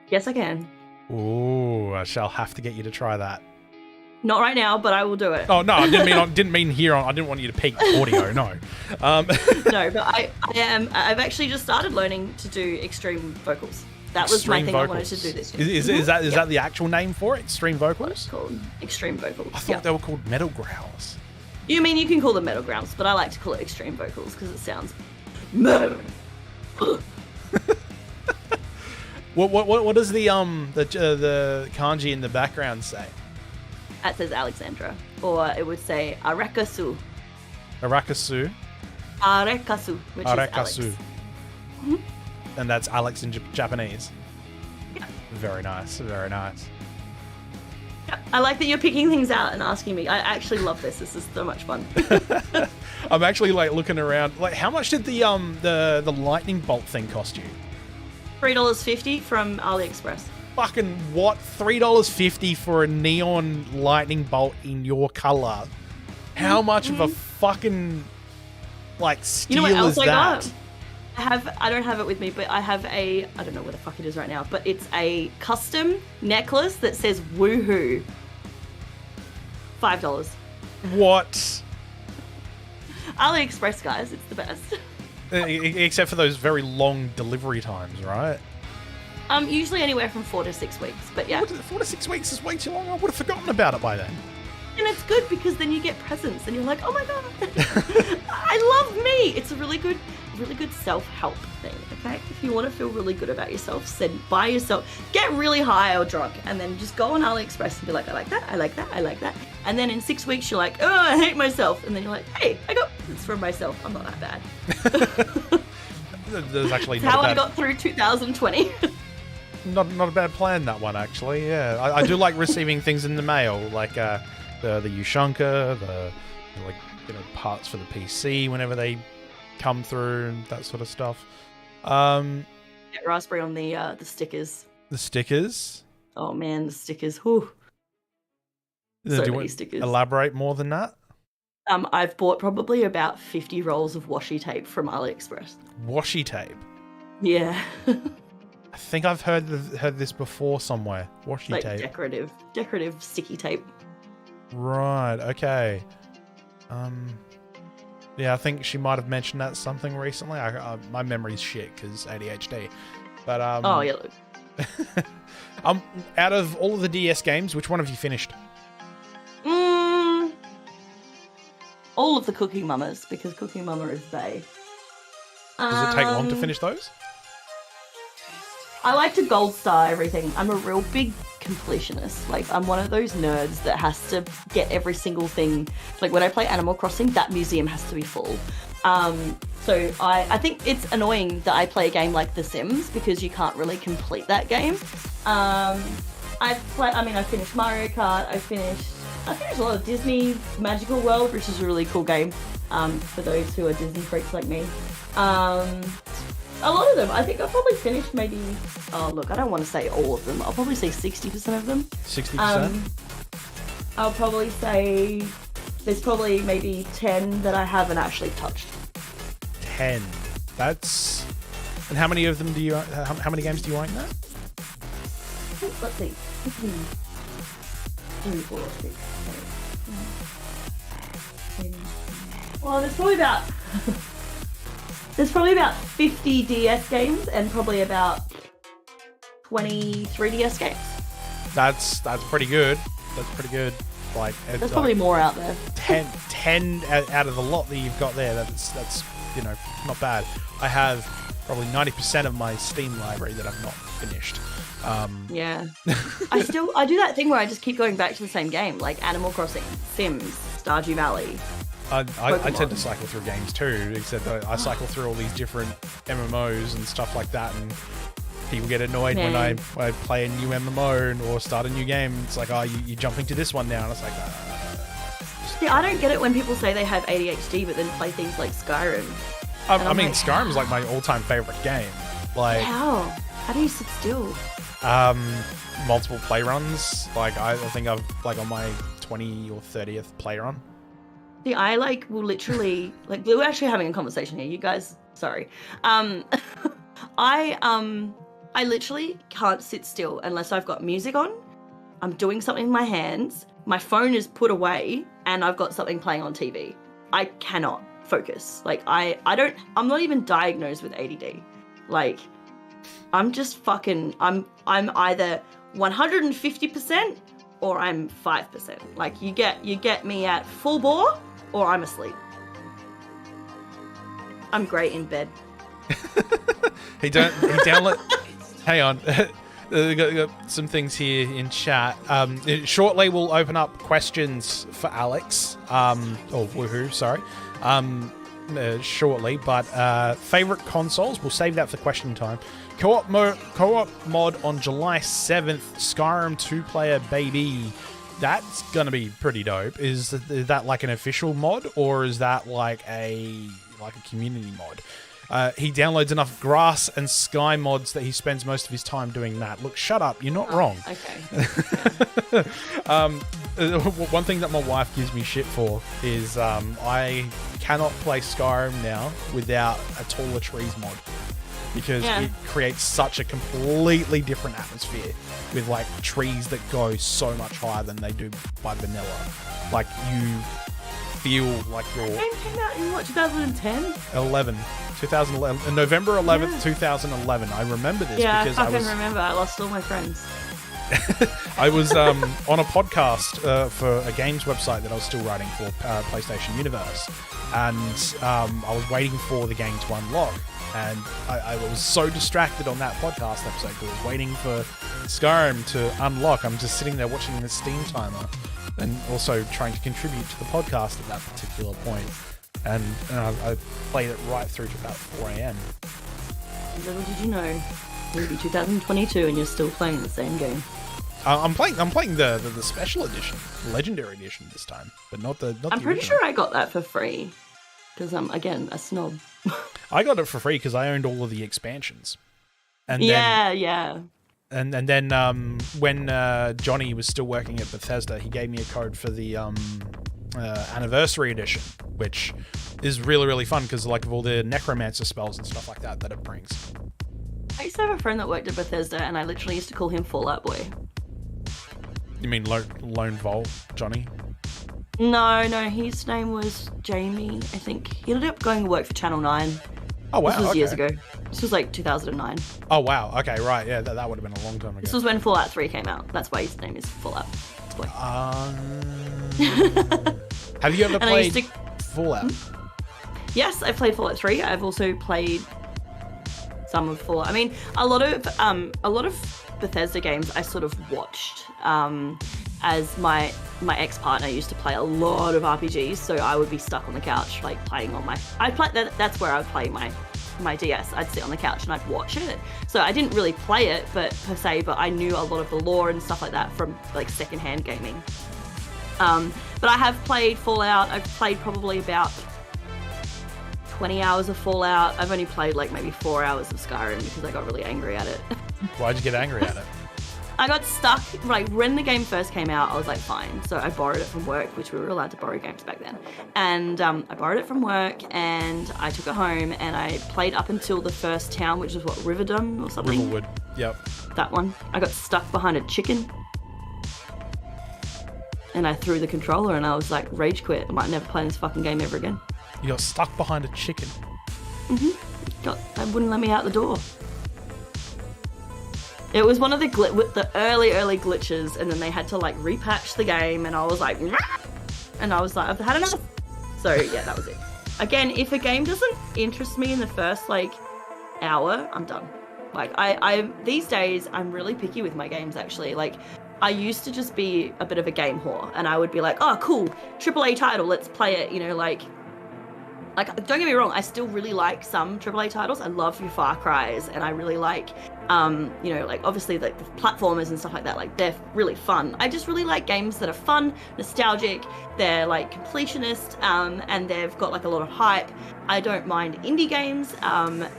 Yes, I can. Ooh, I shall have to get you to try that. Not right now, but I will do it. Oh no, I didn't mean here on. I didn't want you to peek audio. No. No, but I've actually just started learning to do extreme vocals. That was my thing vocals. I wanted to do this year. Is that the actual name for it? Extreme vocals? It's called extreme vocals. I thought they were called metal growls. You mean you can call them metal growls, but I like to call it extreme vocals because it sounds metal. What does the kanji in the background say? That says Alexandra, or it would say Arakasu. Arakasu, which is Alex. Mm-hmm. And that's Alex in Japanese. Yeah. Very nice. Very nice. Yeah. I like that you're picking things out and asking me. I actually love this. This is so much fun. I'm actually like looking around. Like, how much did the lightning bolt thing cost you? $3.50 from AliExpress. Fucking what? $3.50 for a neon lightning bolt in your color? How much of a fucking like steal what else is I that? got? I don't have it with me, but I have I don't know where the fuck it is right now, but it's a custom necklace that says woohoo. $5. What? AliExpress, guys, it's the best. Except for those very long delivery times, right? Usually anywhere from 4 to 6 weeks, but yeah. 4 to 6 weeks is way too long. I would have forgotten about it by then. And it's good because then you get presents and you're like, oh my god, I love me. It's a really good self-help thing, okay? If you want to feel really good about yourself, buy yourself, get really high or drunk, and then just go on AliExpress and be like, I like that, I like that, I like that. And then in 6 weeks, you're like, oh, I hate myself. And then you're like, hey, I got this from myself. I'm not that bad. There's actually That's how I got through 2020. Not a bad plan, that one, actually. Yeah, I do like receiving things in the mail, like the Yushunka, parts for the PC whenever they come through and that sort of stuff. Get raspberry on the stickers. The stickers? Oh man, the stickers. Whew. So many stickers. Elaborate more than that? I've bought probably about 50 rolls of washi tape from AliExpress. Washi tape? Yeah. I think I've heard this before somewhere. Washi tape. Decorative sticky tape. Right, okay. Yeah, I think she might have mentioned that something recently. My memory's shit because ADHD. But oh yeah. Look. Out of all of the DS games, which one have you finished? All of the Cooking Mamas, because Cooking Mama is bae. Does it take long to finish those? I like to gold star everything. I'm a real big completionist. Like, I'm one of those nerds that has to get every single thing. Like, when I play Animal Crossing, that museum has to be full. So I think it's annoying that I play a game like The Sims because you can't really complete that game. I finished Mario Kart. I finished a lot of Disney Magical World, which is a really cool game for those who are Disney freaks like me. A lot of them. I think I've probably finished maybe... Oh, look, I don't want to say all of them. I'll probably say 60% of them. 60%? I'll probably say there's probably maybe 10 that I haven't actually touched. 10? That's... And how many of them do you... How many games do you own now? Let's see. 3, 4, 6, 7, 8. Well, there's probably about 50 DS games and probably about 20 3DS games. That's pretty good. That's pretty good. Like there's probably more out there. 10 out of the lot that you've got there. That's not bad. I have probably 90% of my Steam library that I've not finished. Yeah. I do that thing where I just keep going back to the same game, like Animal Crossing, Sims, Stardew Valley. I tend to cycle through games too, except that I cycle through all these different MMOs and stuff like that, and people get annoyed when I play a new MMO or start a new game. It's like, oh, you're jumping to this one now, and it's like... See, I don't get it when people say they have ADHD but then play things like Skyrim. I mean, Skyrim's like my all-time favorite game. Like, how? How do you sit still? Multiple play runs. Like, I think I've on my 20 or 30th play run. See, I will literally we were actually having a conversation here. You guys, sorry. I literally can't sit still unless I've got music on. I'm doing something with my hands. My phone is put away, and I've got something playing on TV. I cannot focus. Like I'm not even diagnosed with ADD. Like, I'm just fucking. I'm either 150% or I'm 5%. Like, you get me at full bore or I'm asleep. I'm great in bed. he download. Hang on. Got some things here in chat. Shortly we'll open up questions for Alex. Woohoo, sorry. Shortly, but favorite consoles, we'll save that for question time. Co-op mod on July 7th, Skyrim 2-player baby. That's gonna be pretty dope. Is that like an official mod, or is that like a community mod? He downloads enough grass and sky mods that he spends most of his time doing that. Look, shut up, you're not wrong. Okay. One thing that my wife gives me shit for is I cannot play Skyrim now without a taller trees mod, because it creates such a completely different atmosphere with like trees that go so much higher than they do by vanilla. Like, you feel like you're... That game came out in what, 2010? 2011, November 11th, 2011. I remember this because I remember. I lost all my friends. I was on a podcast for a games website that I was still writing for, PlayStation Universe, and I was waiting for the game to unlock, and I was so distracted on that podcast episode because I was waiting for Skyrim to unlock. I'm just sitting there watching the Steam timer and also trying to contribute to the podcast at that particular point, and I played it right through to about 4 a.m. Little did you know, it would be 2022 and you're still playing the same game. I'm playing the special edition, legendary edition this time, but not the. I'm pretty sure I got that for free because I'm again a snob. I got it for free because I owned all of the expansions. And yeah. And then when Johnny was still working at Bethesda, he gave me a code for the anniversary edition, which is really, really fun because like of all the necromancer spells and stuff like that it brings. I used to have a friend that worked at Bethesda, and I literally used to call him Fallout Boy. You mean Lone Volt Johnny? No, his name was Jamie, I think. He ended up going to work for Channel 9. Oh, wow. This was years ago. This was like 2009. Oh, wow. Okay, right. Yeah, that would have been a long time ago. This was when Fallout 3 came out. That's why his name is Fallout Boy. Have you ever played Fallout? Yes, I've played Fallout 3. I've also played some of Fallout. I mean, a lot of Bethesda games I sort of watched as my ex-partner used to play a lot of RPGs, so I would be stuck on the couch like playing on that's where I would play my DS. I'd sit on the couch and I'd watch it. So I didn't really play it but I knew a lot of the lore and stuff like that from like secondhand gaming. But I have played Fallout. I've played probably about 20 hours of Fallout. I've only played like maybe 4 hours of Skyrim because I got really angry at it. Why'd you get angry at it? I got stuck, like when the game first came out, I was like, fine. So I borrowed it from work, which we were allowed to borrow games back then. And I borrowed it from work and I took it home and I played up until the first town, which is what, Riverdom or something? Riverwood, yep. That one. I got stuck behind a chicken. And I threw the controller and I was like, rage quit. I might never play this fucking game ever again. You got stuck behind a chicken? They wouldn't let me out the door. It was one of the early glitches, and then they had to like repatch the game, and I was like, and I was like, I've had enough. So yeah, that was it. Again, if a game doesn't interest me in the first like hour, I'm done. Like I these days I'm really picky with my games actually. Like I used to just be a bit of a game whore, and I would be like, oh cool, AAA title, let's play it. You know, like don't get me wrong, I still really like some AAA titles. I love your Far Cry's, and I really like, you know, like obviously like the platformers and stuff like that. Like they're really fun. I just really like games that are fun, nostalgic. They're like completionist, and they've got like a lot of hype. I don't mind indie games.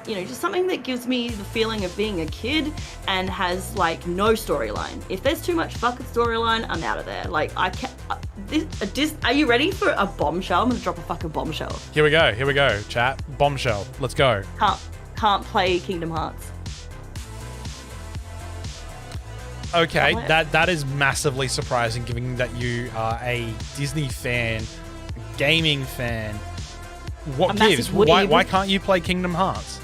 You know, just something that gives me the feeling of being a kid and has like no storyline. If there's too much fucking storyline, I'm out of there. Like I can't. Are you ready for a bombshell? I'm gonna drop a fucking bombshell. Here we go, chat. Bombshell. Let's go. Can't play Kingdom Hearts. Okay, that is massively surprising, given that you are a Disney fan, gaming fan. What gives? Why can't you play Kingdom Hearts?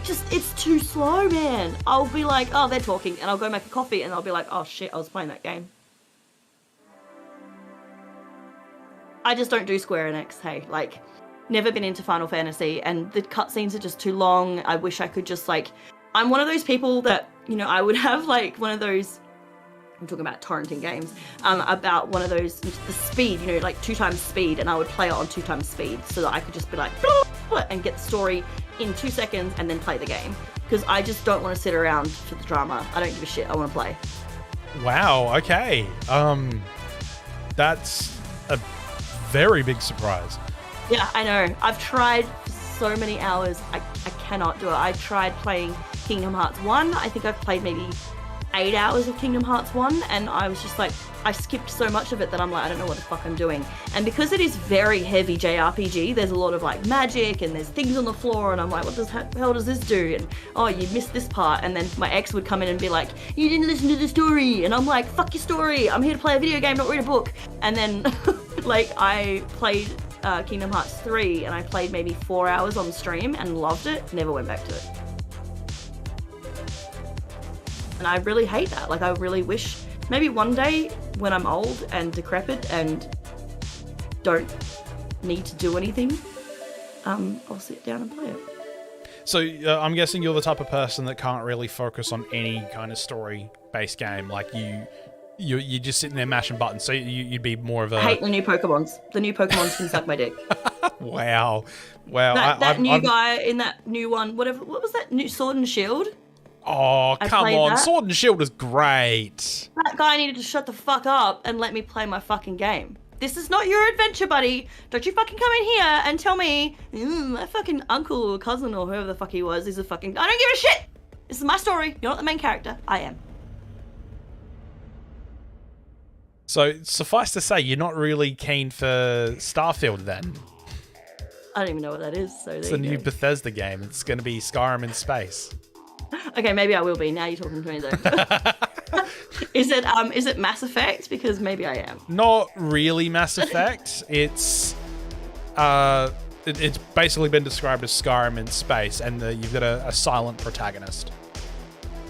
It's too slow, man. I'll be like, oh, they're talking, and I'll go make a coffee, and I'll be like, oh shit, I was playing that game. I just don't do Square Enix, hey. Like, never been into Final Fantasy, and the cutscenes are just too long. I wish I could just, like... I'm one of those people that, you know, I would have, like, one of those... I'm talking about torrenting games. About one of those... The speed, you know, like 2 times speed, and I would play it on 2 times speed so that I could just be like... and get the story in 2 seconds and then play the game. Because I just don't want to sit around for the drama. I don't give a shit. I want to play. Wow, okay. That's a very big surprise. Yeah, I know. I've tried for so many hours. I cannot do it. I tried playing Kingdom Hearts 1. I think I've played maybe 8 hours of Kingdom Hearts 1, and I was just like, I skipped so much of it that I'm like, I don't know what the fuck I'm doing. And because it is very heavy JRPG, there's a lot of like magic and there's things on the floor, and I'm like, what the hell does this do? And oh, you missed this part. And then my ex would come in and be like, you didn't listen to the story. And I'm like, fuck your story. I'm here to play a video game, not read a book. And then like I played Kingdom Hearts 3, and I played maybe 4 hours on stream and loved it. Never went back to it. And I really hate that. Like, I really wish maybe one day when I'm old and decrepit and don't need to do anything, I'll sit down and play it. So I'm guessing you're the type of person that can't really focus on any kind of story-based game. Like you're just sitting there mashing buttons. So you'd be more of a... I hate the new Pokemons. The new Pokemons can suck my dick. Wow. That new guy in that new one, what was that? New Sword and Shield? Oh, come on. That. Sword and Shield is great. That guy needed to shut the fuck up and let me play my fucking game. This is not your adventure, buddy. Don't you fucking come in here and tell me my fucking uncle or cousin or whoever the fuck he was is a fucking... I don't give a shit! This is my story. You're not the main character. I am. So suffice to say, you're not really keen for Starfield then? I don't even know what that is, so It's the new Bethesda game. It's going to be Skyrim in space. Okay, maybe I will be. Now you're talking to me, though. Is it Mass Effect? Because maybe I am. Not really Mass Effect. It's basically been described as Skyrim in space, and you've got a silent protagonist.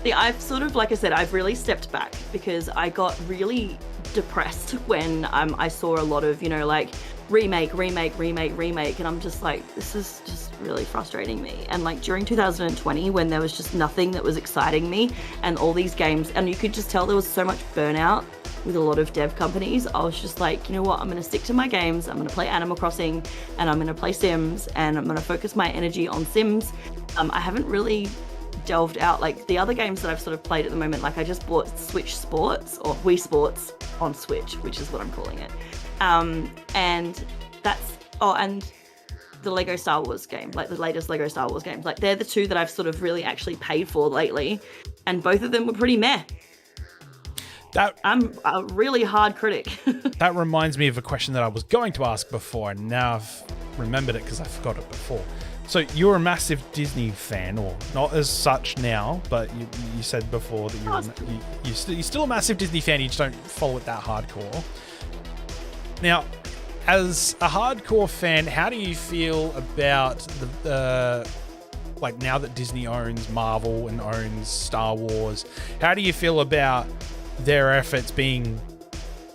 See, I've sort of, like I said, I've really stepped back because I got really depressed when I saw a lot of, like, remake, and I'm just like, this is just really frustrating me. And like during 2020, when there was just nothing that was exciting me, and all these games, and you could just tell there was so much burnout with a lot of dev companies, I was just like, you know what, I'm going to stick to my games, I'm going to play Animal Crossing, and I'm going to play Sims, and I'm going to focus my energy on Sims. I haven't really delved out, like the other games that I've sort of played at the moment, like I just bought Switch Sports, or Wii Sports on Switch, which is what I'm calling it. And that's, and the Lego Star Wars game, like the latest Lego Star Wars games, like they're the two that I've sort of really actually paid for lately, and both of them were pretty meh. I'm a really hard critic. That reminds me of a question that I was going to ask before, and now I've remembered it because I forgot it before. So you're a massive Disney fan, or not as such now, but you said before that you're still a massive Disney fan, you just don't follow it that hardcore. Now, as a hardcore fan, how do you feel about the like now that Disney owns Marvel and owns Star Wars? How do you feel about their efforts being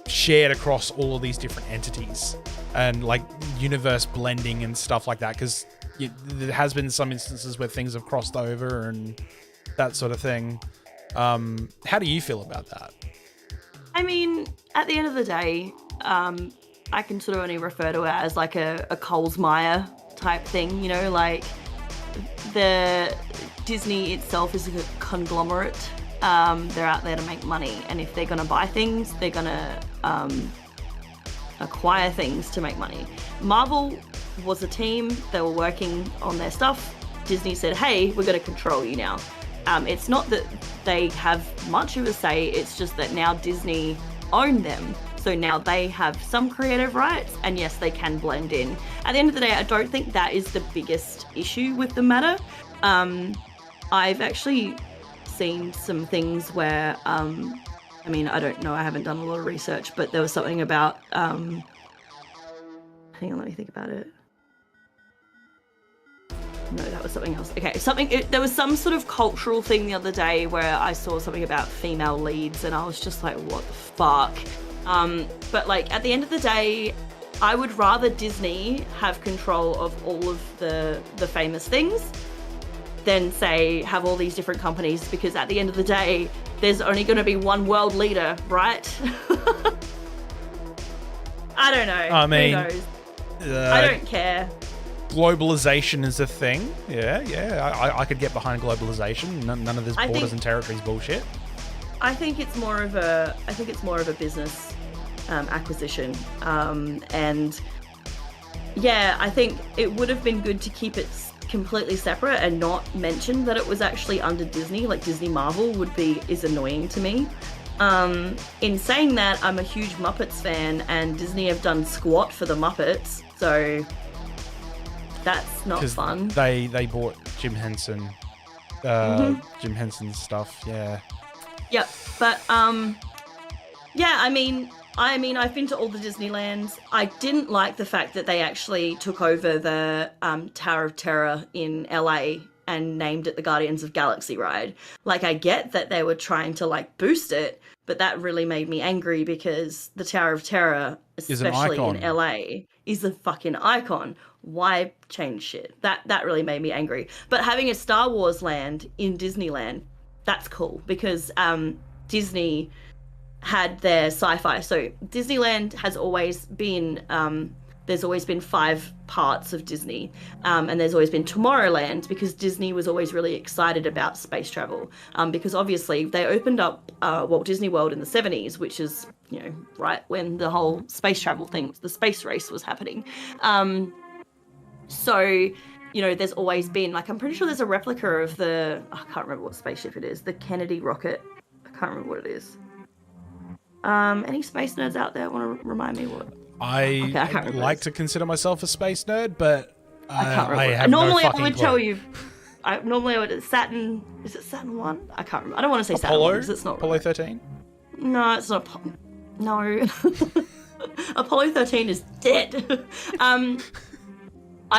shared across all of these different entities and like universe blending and stuff like that? Because there has been some instances where things have crossed over and that sort of thing. How do you feel about that? I mean, at the end of the day, I can sort of only refer to it as like a Coles Myer type thing, like the Disney itself is a conglomerate. They're out there to make money, and if they're going to buy things, they're going to acquire things to make money. Marvel was a team, they were working on their stuff. Disney said, hey, we're going to control you now. It's not that they have much of a say, it's just that now Disney own them. So now they have some creative rights, and yes, they can blend in. At the end of the day, I don't think that is the biggest issue with the matter. I've actually seen some things where, I mean, I don't know, I haven't done a lot of research, but there was something about, hang on, let me think about it. No, that was something else. Okay, there was some sort of cultural thing the other day where I saw something about female leads, and I was just like, what the fuck? But like, at the end of the day, I would rather Disney have control of all of the famous things than, say, have all these different companies, because at the end of the day, there's only going to be one world leader, right? I don't know. I mean, who knows? I don't care. Globalization is a thing. Yeah. I could get behind globalization. None of this borders and territories bullshit. I think it's more of a business acquisition, and yeah, I think it would have been good to keep it completely separate and not mention that it was actually under Disney. Like Disney Marvel is annoying to me. In saying that, I'm a huge Muppets fan, and Disney have done squat for the Muppets, so that's not fun. They bought Jim Henson, Jim Henson's stuff. Yeah. Yep, but yeah, I mean, I've been to all the Disneylands. I didn't like the fact that they actually took over the Tower of Terror in LA and named it the Guardians of Galaxy ride. Like, I get that they were trying to like boost it, but that really made me angry because the Tower of Terror, Is an especially in icon. LA, is a fucking icon. Why change shit? That really made me angry. But having a Star Wars land in Disneyland, that's cool because Disney had their sci-fi. So Disneyland has always been there's always been 5 parts of Disney, and there's always been Tomorrowland because Disney was always really excited about space travel, because obviously they opened up Walt Disney World in the 70s, which is, you know, right when the whole space travel thing, the space race was happening. So, you know, there's always been, like, I'm pretty sure there's a replica of I can't remember what spaceship it is, the Kennedy rocket. I can't remember what it is. Any space nerds out there want to remind me what? I like to consider myself a space nerd, but I can't remember. I have Normally, no I fucking would clue. tell you. Normally, I would Saturn. Is it Saturn 1? I can't remember. I don't want to say Saturn 1 because it's not. Apollo 13? No, it's not. No. Apollo 13 is dead. I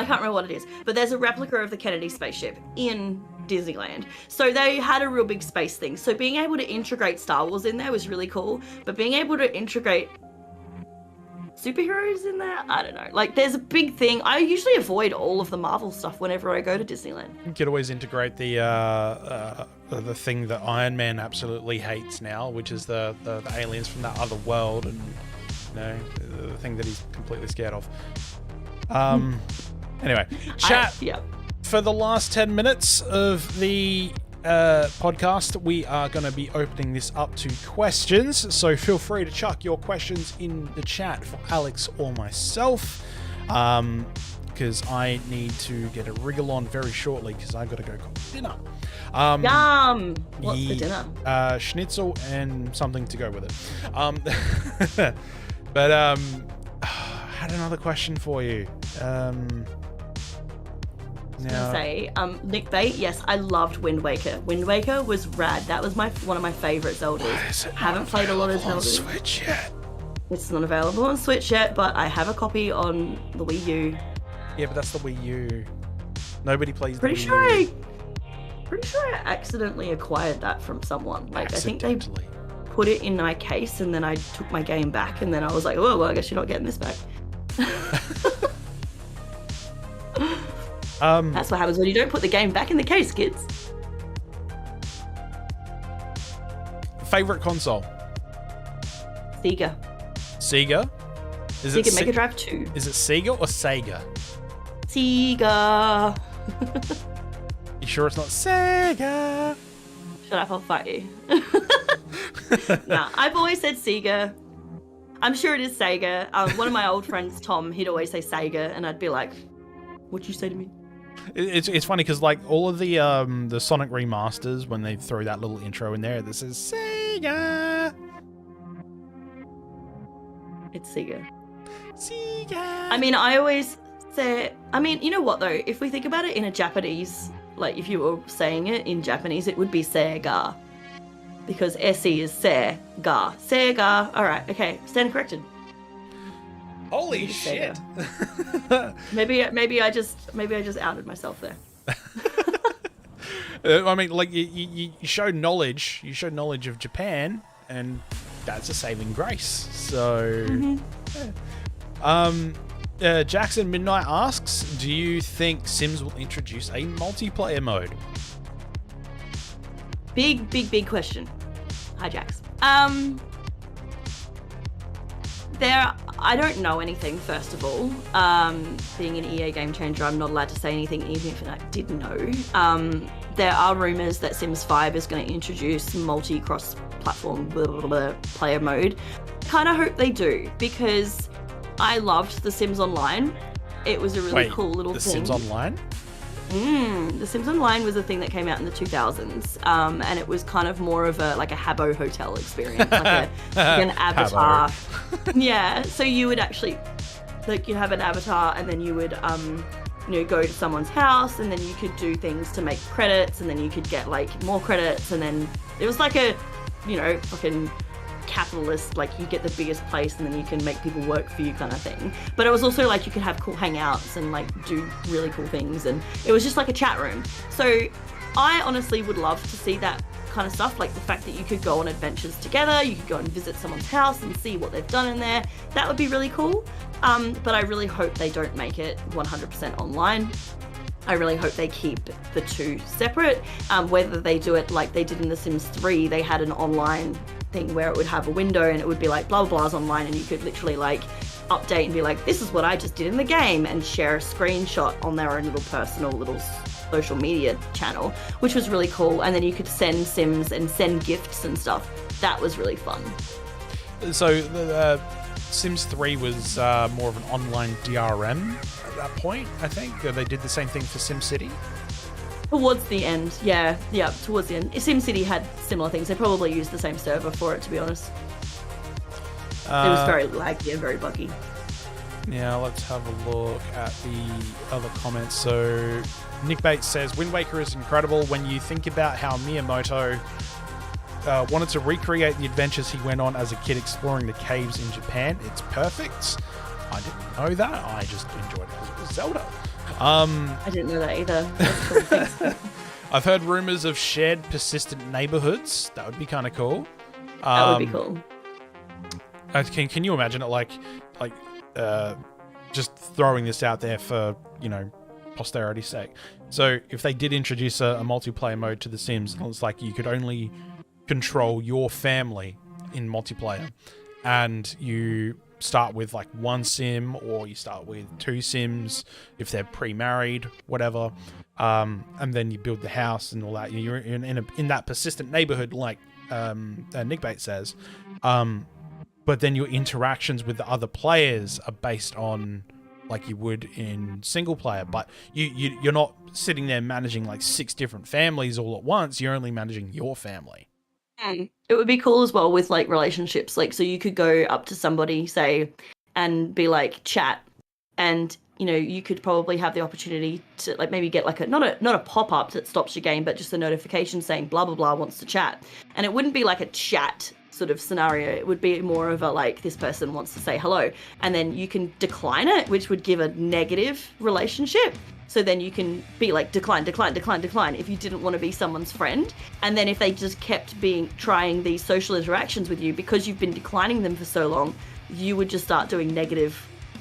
can't remember what it is, but there's a replica of the Kennedy spaceship in Disneyland. So they had a real big space thing. So being able to integrate Star Wars in there was really cool, but being able to integrate superheroes in there, I don't know. Like, there's a big thing. I usually avoid all of the Marvel stuff whenever I go to Disneyland. You could always integrate the thing that Iron Man absolutely hates now, which is the aliens from that other world, and, you know, the thing that he's completely scared of. Anyway, chat. For the last 10 minutes of the podcast, we are going to be opening this up to questions. So feel free to chuck your questions in the chat for Alex or myself, because I need to get a wriggle on very shortly because I've got to go cook dinner. Yum! What's the dinner? Schnitzel and something to go with it. But I had another question for you. Nick Bate, yes, I loved Wind Waker. Wind Waker was rad. That was one of my favorite Zeldas. Haven't played a lot of Zelda. Switch yet? It's not available on Switch yet, but I have a copy on the Wii U. Yeah, but that's the Wii U. Nobody plays Pretty the sure Wii U. Pretty sure I accidentally acquired that from someone. Like, I think they put it in my case and then I took my game back and then I was like, oh, well, I guess you're not getting this back. That's what happens when you don't put the game back in the case, kids. Favorite console? Sega. Sega? Is Sega it Mega Drive 2. Is it Sega or Sega? Sega. You sure it's not Sega? Shut up, I'll fight you. Nah, I've always said Sega. I'm sure it is Sega. One of my old friends, Tom, he'd always say Sega, and I'd be like, what'd you say to me? It's funny because, like, all of the Sonic remasters, when they throw that little intro in there that says Sega, it's Sega. Sega. I mean, I always say, I mean, you know what though? If we think about it in a Japanese, like if you were saying it in Japanese, it would be Sega, because SE is Sega. Sega. All right. Okay. Stand corrected. Holy shit! maybe I just outed myself there. I mean, like you showed knowledge. You showed knowledge of Japan, and that's a saving grace. So, Jackson Midnight asks, "Do you think Sims will introduce a multiplayer mode?" Big question. Hi, Jax. I don't know anything, first of all. Being an EA Game Changer, I'm not allowed to say anything, even if I did know. There are rumours that Sims 5 is going to introduce multi-cross-platform player mode. Kind of hope they do, because I loved The Sims Online. It was a really cool little thing. The Sims Online? The Sims Online was a thing that came out in the 2000s, and it was kind of more of a Habbo hotel experience, like an avatar. Yeah, so you would actually, like, you'd have an avatar, and then you would, go to someone's house, and then you could do things to make credits, and then you could get like more credits, and then it was like a, fucking capitalist, like you get the biggest place and then you can make people work for you kind of thing. But it was also like you could have cool hangouts and like do really cool things, and it was just like a chat room. So I honestly would love to see that kind of stuff, like the fact that you could go on adventures together, you could go and visit someone's house and see what they've done in there. That would be really cool. But I really hope they don't make it 100% online. I really hope they keep the two separate. Whether they do it like they did in The Sims 3, they had an online thing where it would have a window and it would be like blah blah blah's online, and you could literally like update and be like, this is what I just did in the game, and share a screenshot on their own little personal little social media channel, which was really cool. And then you could send Sims and send gifts and stuff. That was really fun. So Sims 3 was more of an online DRM at that point, I think. They did the same thing for SimCity. Towards the end, yeah, towards the end. SimCity had similar things. They probably used the same server for it, to be honest. It was very laggy and very buggy. Yeah, let's have a look at the other comments. So Nick Bates says, Wind Waker is incredible when you think about how Miyamoto wanted to recreate the adventures he went on as a kid exploring the caves in Japan. It's perfect. I didn't know that. I just enjoyed it because it was Zelda. I didn't know that either. That's cool. Thanks. I've heard rumors of shared persistent neighborhoods. That would be kind of cool. That would be cool. Can you imagine it like just throwing this out there for, posterity's sake? So if they did introduce a multiplayer mode to The Sims, it's like you could only control your family in multiplayer, and you start with like one sim, or you start with two sims if they're pre-married, whatever, and then you build the house and all that. You're in that persistent neighborhood, like Nick Bates says, but then your interactions with the other players are based on like you would in single player, but you're not sitting there managing like 6 different families all at once. You're only managing your family. It would be cool as well with like relationships, like so you could go up to somebody, say, and be like chat, and you could probably have the opportunity to like maybe get like a not a pop-up that stops your game, but just a notification saying blah blah blah wants to chat. And it wouldn't be like a chat sort of scenario. It would be more of a like, this person wants to say hello, and then you can decline it, which would give a negative relationship. So then you can be like decline if you didn't want to be someone's friend. And then if they just kept trying these social interactions with you, because you've been declining them for so long, you would just start doing negative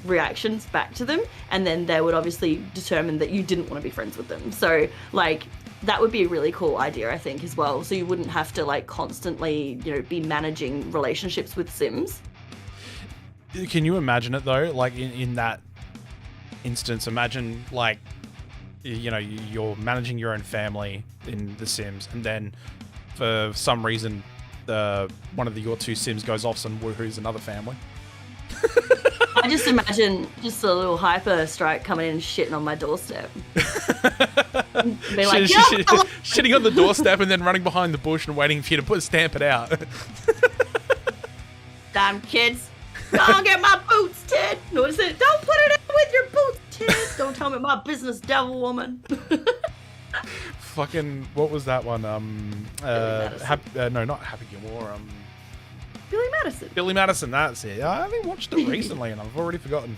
reactions back to them, and then they would obviously determine that you didn't want to be friends with them. So like that would be a really cool idea, I think, as well. So you wouldn't have to like constantly, be managing relationships with Sims. Can you imagine it though? Like in that instance, imagine like, you're managing your own family in The Sims, and then for some reason, one of your 2 Sims goes off and woohoos another family. I just imagine just a little hyper strike coming in and shitting on my doorstep. Be like, shitting on the doorstep and then running behind the bush and waiting for you to stamp it out. Damn kids. Don't get my boots, Ted. No, is it? Don't put it in with your boots, Ted. Don't tell me my business, devil woman. Fucking, what was that one? no, not Happy Gilmore. Billy Madison. Billy Madison, that's it. I only watched it recently and I've already forgotten.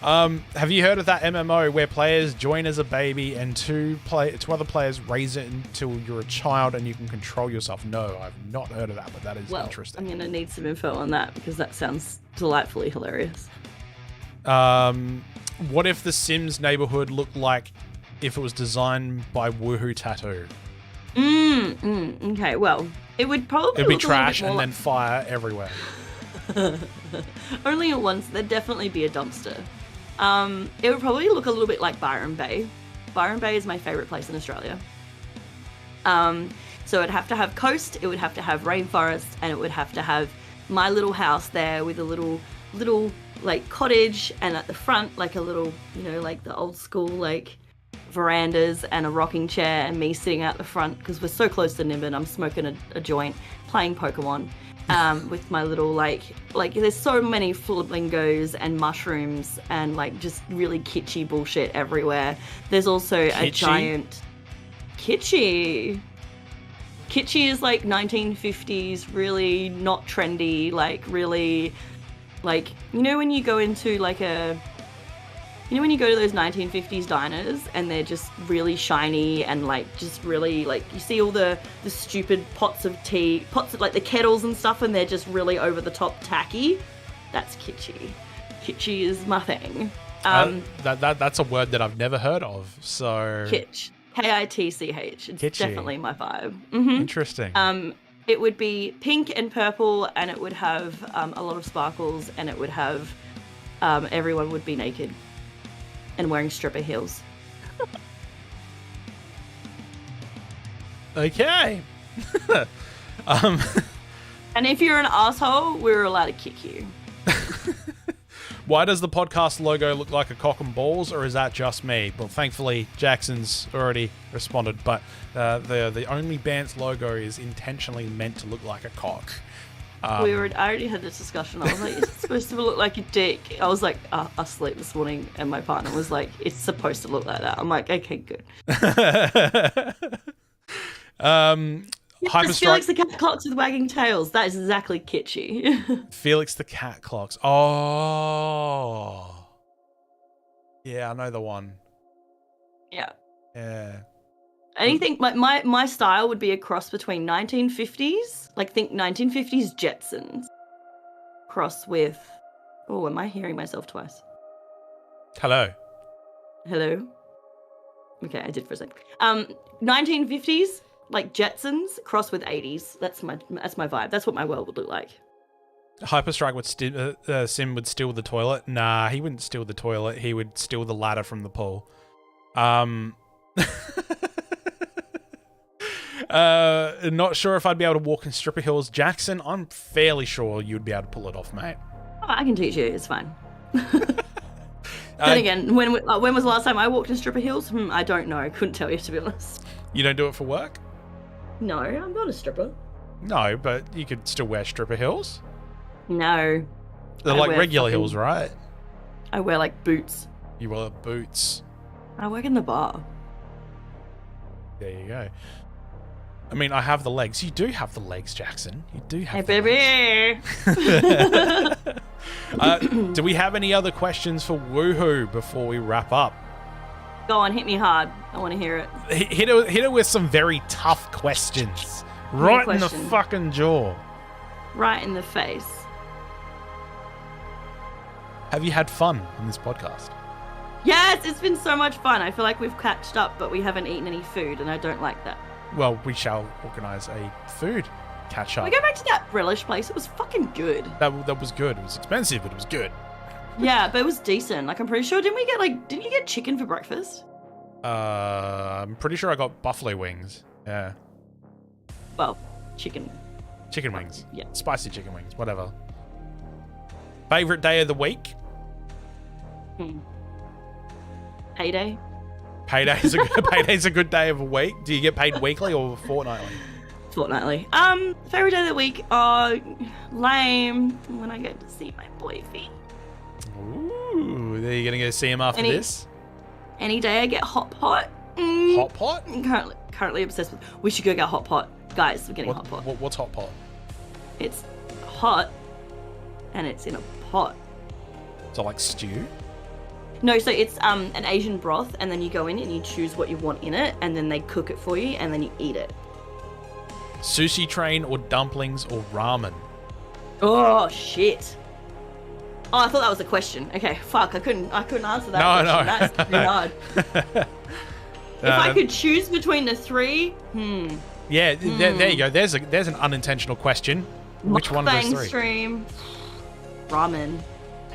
Have you heard of that MMO where players join as a baby and two other players raise it until you're a child and you can control yourself? No, I've not heard of that, but that is interesting. I'm going to need some info on that because that sounds delightfully hilarious. What if the Sims neighborhood looked like if it was designed by Woohoo Tattoo? Okay, well, it would probably it'd be trash and then fire everywhere. Only at once. There'd definitely be a dumpster. It would probably look a little bit like Byron Bay. Byron Bay is my favorite place in Australia. So it'd have to have coast, it would have to have rainforest, and it would have to have my little house there with a little like cottage, and at the front like a little, like the old school like verandas and a rocking chair, and me sitting out the front because we're so close to Nimbin. I'm smoking a joint, playing Pokemon. With my little like there's so many flamingos and mushrooms and like just really kitschy bullshit everywhere. There's also a giant kitschy is like 1950s, really not trendy, like really like when you go into like a You know when you go to those 1950s diners and they're just really shiny and like just really like you see all the stupid pots of like the kettles and stuff, and they're just really over the top tacky. That's kitschy. Kitschy is my thing. That's a word that I've never heard of. So kitsch, Kitch. It's kitschy. Definitely my vibe. Interesting. It would be pink and purple, and it would have a lot of sparkles, and it would have everyone would be naked and wearing stripper heels. Okay. And if you're an asshole, we're allowed to kick you. Why does the podcast logo look like a cock and balls, or is that just me? Well, thankfully, Jackson's already responded, but the OnlyBantz logo is intentionally meant to look like a cock. I already had this discussion. I was like, it's supposed to look like a dick. I was like, asleep this morning, and my partner was like, it's supposed to look like that. I'm like, okay, good. It's Felix the cat clocks with wagging tails. That is exactly kitschy. Felix the cat clocks. Oh. Yeah, I know the one. Yeah. Yeah. Anything, my style would be a cross between 1950s, like think 1950s Jetsons, cross with, oh, am I hearing myself twice? Hello. Hello? Okay, I did for a second. 1950s, like Jetsons, cross with 80s. That's my vibe. That's what my world would look like. Hyperstrike would Sim would steal the toilet. Nah, he wouldn't steal the toilet. He would steal the ladder from the pool. Not sure if I'd be able to walk in stripper heels. Jackson, I'm fairly sure you'd be able to pull it off, mate. Oh, I can teach you. It's fine. Then again, when was the last time I walked in stripper heels? I don't know. I couldn't tell you, to be honest. You don't do it for work? No, I'm not a stripper. No, but you could still wear stripper heels. No. They're like regular heels, right? I wear like boots. You wear boots. I work in the bar. There you go. I mean, I have the legs. You do have the legs, Jackson. You do have baby. Do we have any other questions for Woohoo before we wrap up? Go on, hit me hard. I want to hear it. Hit her with some very tough questions. Right in the fucking jaw. Right in the face. Have you had fun in this podcast? Yes, it's been so much fun. I feel like we've catched up, but we haven't eaten any food, and I don't like that. Well, we shall organise a food catch up. We go back to that Relish place. It was fucking good. That was good. It was expensive, but it was good. Yeah, but it was decent. Like, I'm pretty sure, didn't you get chicken for breakfast? I'm pretty sure I got buffalo wings. Yeah. Well, chicken. Chicken wings. Yeah. Spicy chicken wings, whatever. Favorite day of the week? Payday. Payday's a good day of a week. Do you get paid weekly or fortnightly? Fortnightly. Favorite day of the week? Lame. When I get to see my boyfriend. Ooh, are you gonna go see him after this? Any day I get hot pot. Hot pot? I'm currently obsessed with. We should go get hot pot, guys. We're getting hot pot. What's hot pot? It's hot, and it's in a pot. So like stew? No, so it's an Asian broth, and then you go in and you choose what you want in it, and then they cook it for you, and then you eat it. Sushi train or dumplings or ramen? Oh shit! Oh, I thought that was a question. Okay, fuck, I couldn't answer that question. No. That's too hard. If I could choose between the three, Yeah, there you go. There's an unintentional question. Which one of those three? Stream. Ramen.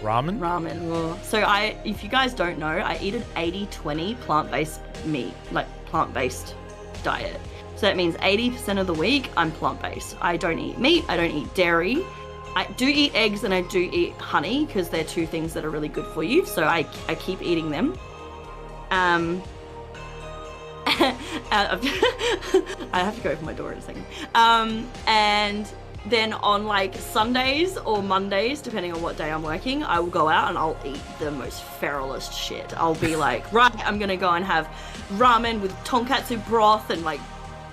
Ramen? Ramen. Oh. So if you guys don't know, I eat an 80-20 plant-based meat, like plant-based diet. So that means 80% of the week, I'm plant-based. I don't eat meat, I don't eat dairy. I do eat eggs and I do eat honey because they're two things that are really good for you. So I keep eating them. I have to go for my door in a second. And then on like Sundays or Mondays, depending on what day I'm working, I will go out and I'll eat the most feralest shit. I'll be like, right, I'm gonna go and have ramen with tonkatsu broth and like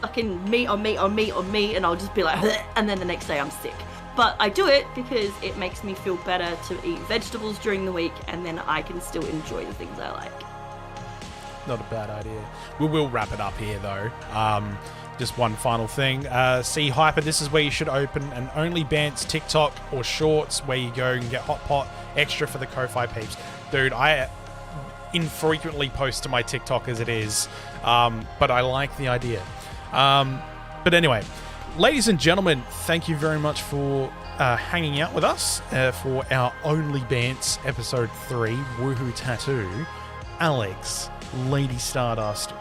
fucking meat on meat on meat on meat, and I'll just be like, and then the next day I'm sick. But I do it because it makes me feel better to eat vegetables during the week, and then I can still enjoy the things I like. Not a bad idea. We will wrap it up here, though. Just one final thing. See Hyper, this is where you should open an OnlyBantz TikTok or Shorts where you go and get Hot Pot extra for the Ko-Fi peeps. Dude, I infrequently post to my TikTok as it is, but I like the idea. But anyway, ladies and gentlemen, thank you very much for hanging out with us for our OnlyBantz episode 3, Woohoo Tattoo. Alex, Lady Stardust,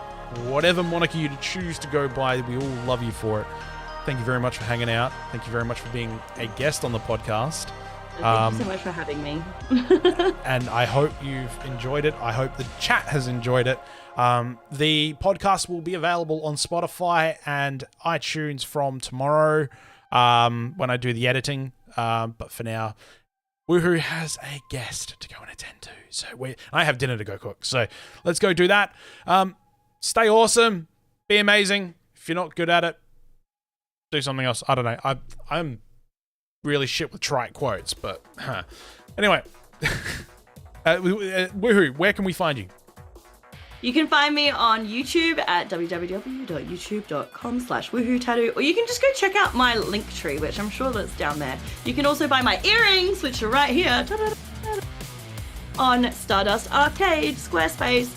whatever moniker you choose to go by, we all love you for it. Thank you very much for hanging out. Thank you very much for being a guest on the podcast. Thank you so much for having me. And I hope you've enjoyed it. I hope the chat has enjoyed it. The podcast will be available on Spotify and iTunes from tomorrow when I do the editing. But for now, Woohoo has a guest to go and attend to. So I have dinner to go cook. So let's go do that. Stay awesome. Be amazing. If you're not good at it, do something else. I don't know. I'm really shit with trite quotes, but anyway. Woohoo, where can we find you? You can find me on YouTube at www.youtube.com/woohoo-tattoo, or you can just go check out my link tree, which I'm sure that's down there. You can also buy my earrings, which are right here, on Stardust Arcade, Squarespace.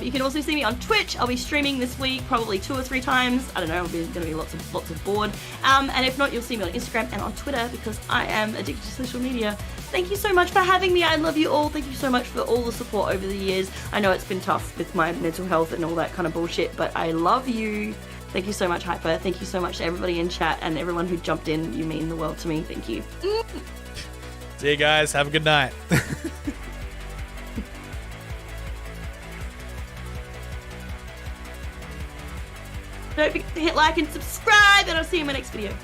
You can also see me on Twitch. I'll be streaming this week, probably 2 or 3 times. I don't know, there's going to be lots of board. And if not, you'll see me on Instagram and on Twitter because I am addicted to social media. Thank you so much for having me. I love you all. Thank you so much for all the support over the years. I know it's been tough with my mental health and all that kind of bullshit, but I love you. Thank you so much, Hyper. Thank you so much to everybody in chat and everyone who jumped in. You mean the world to me. Thank you. See you guys. Have a good night. Don't forget to hit like and subscribe, and I'll see you in my next video.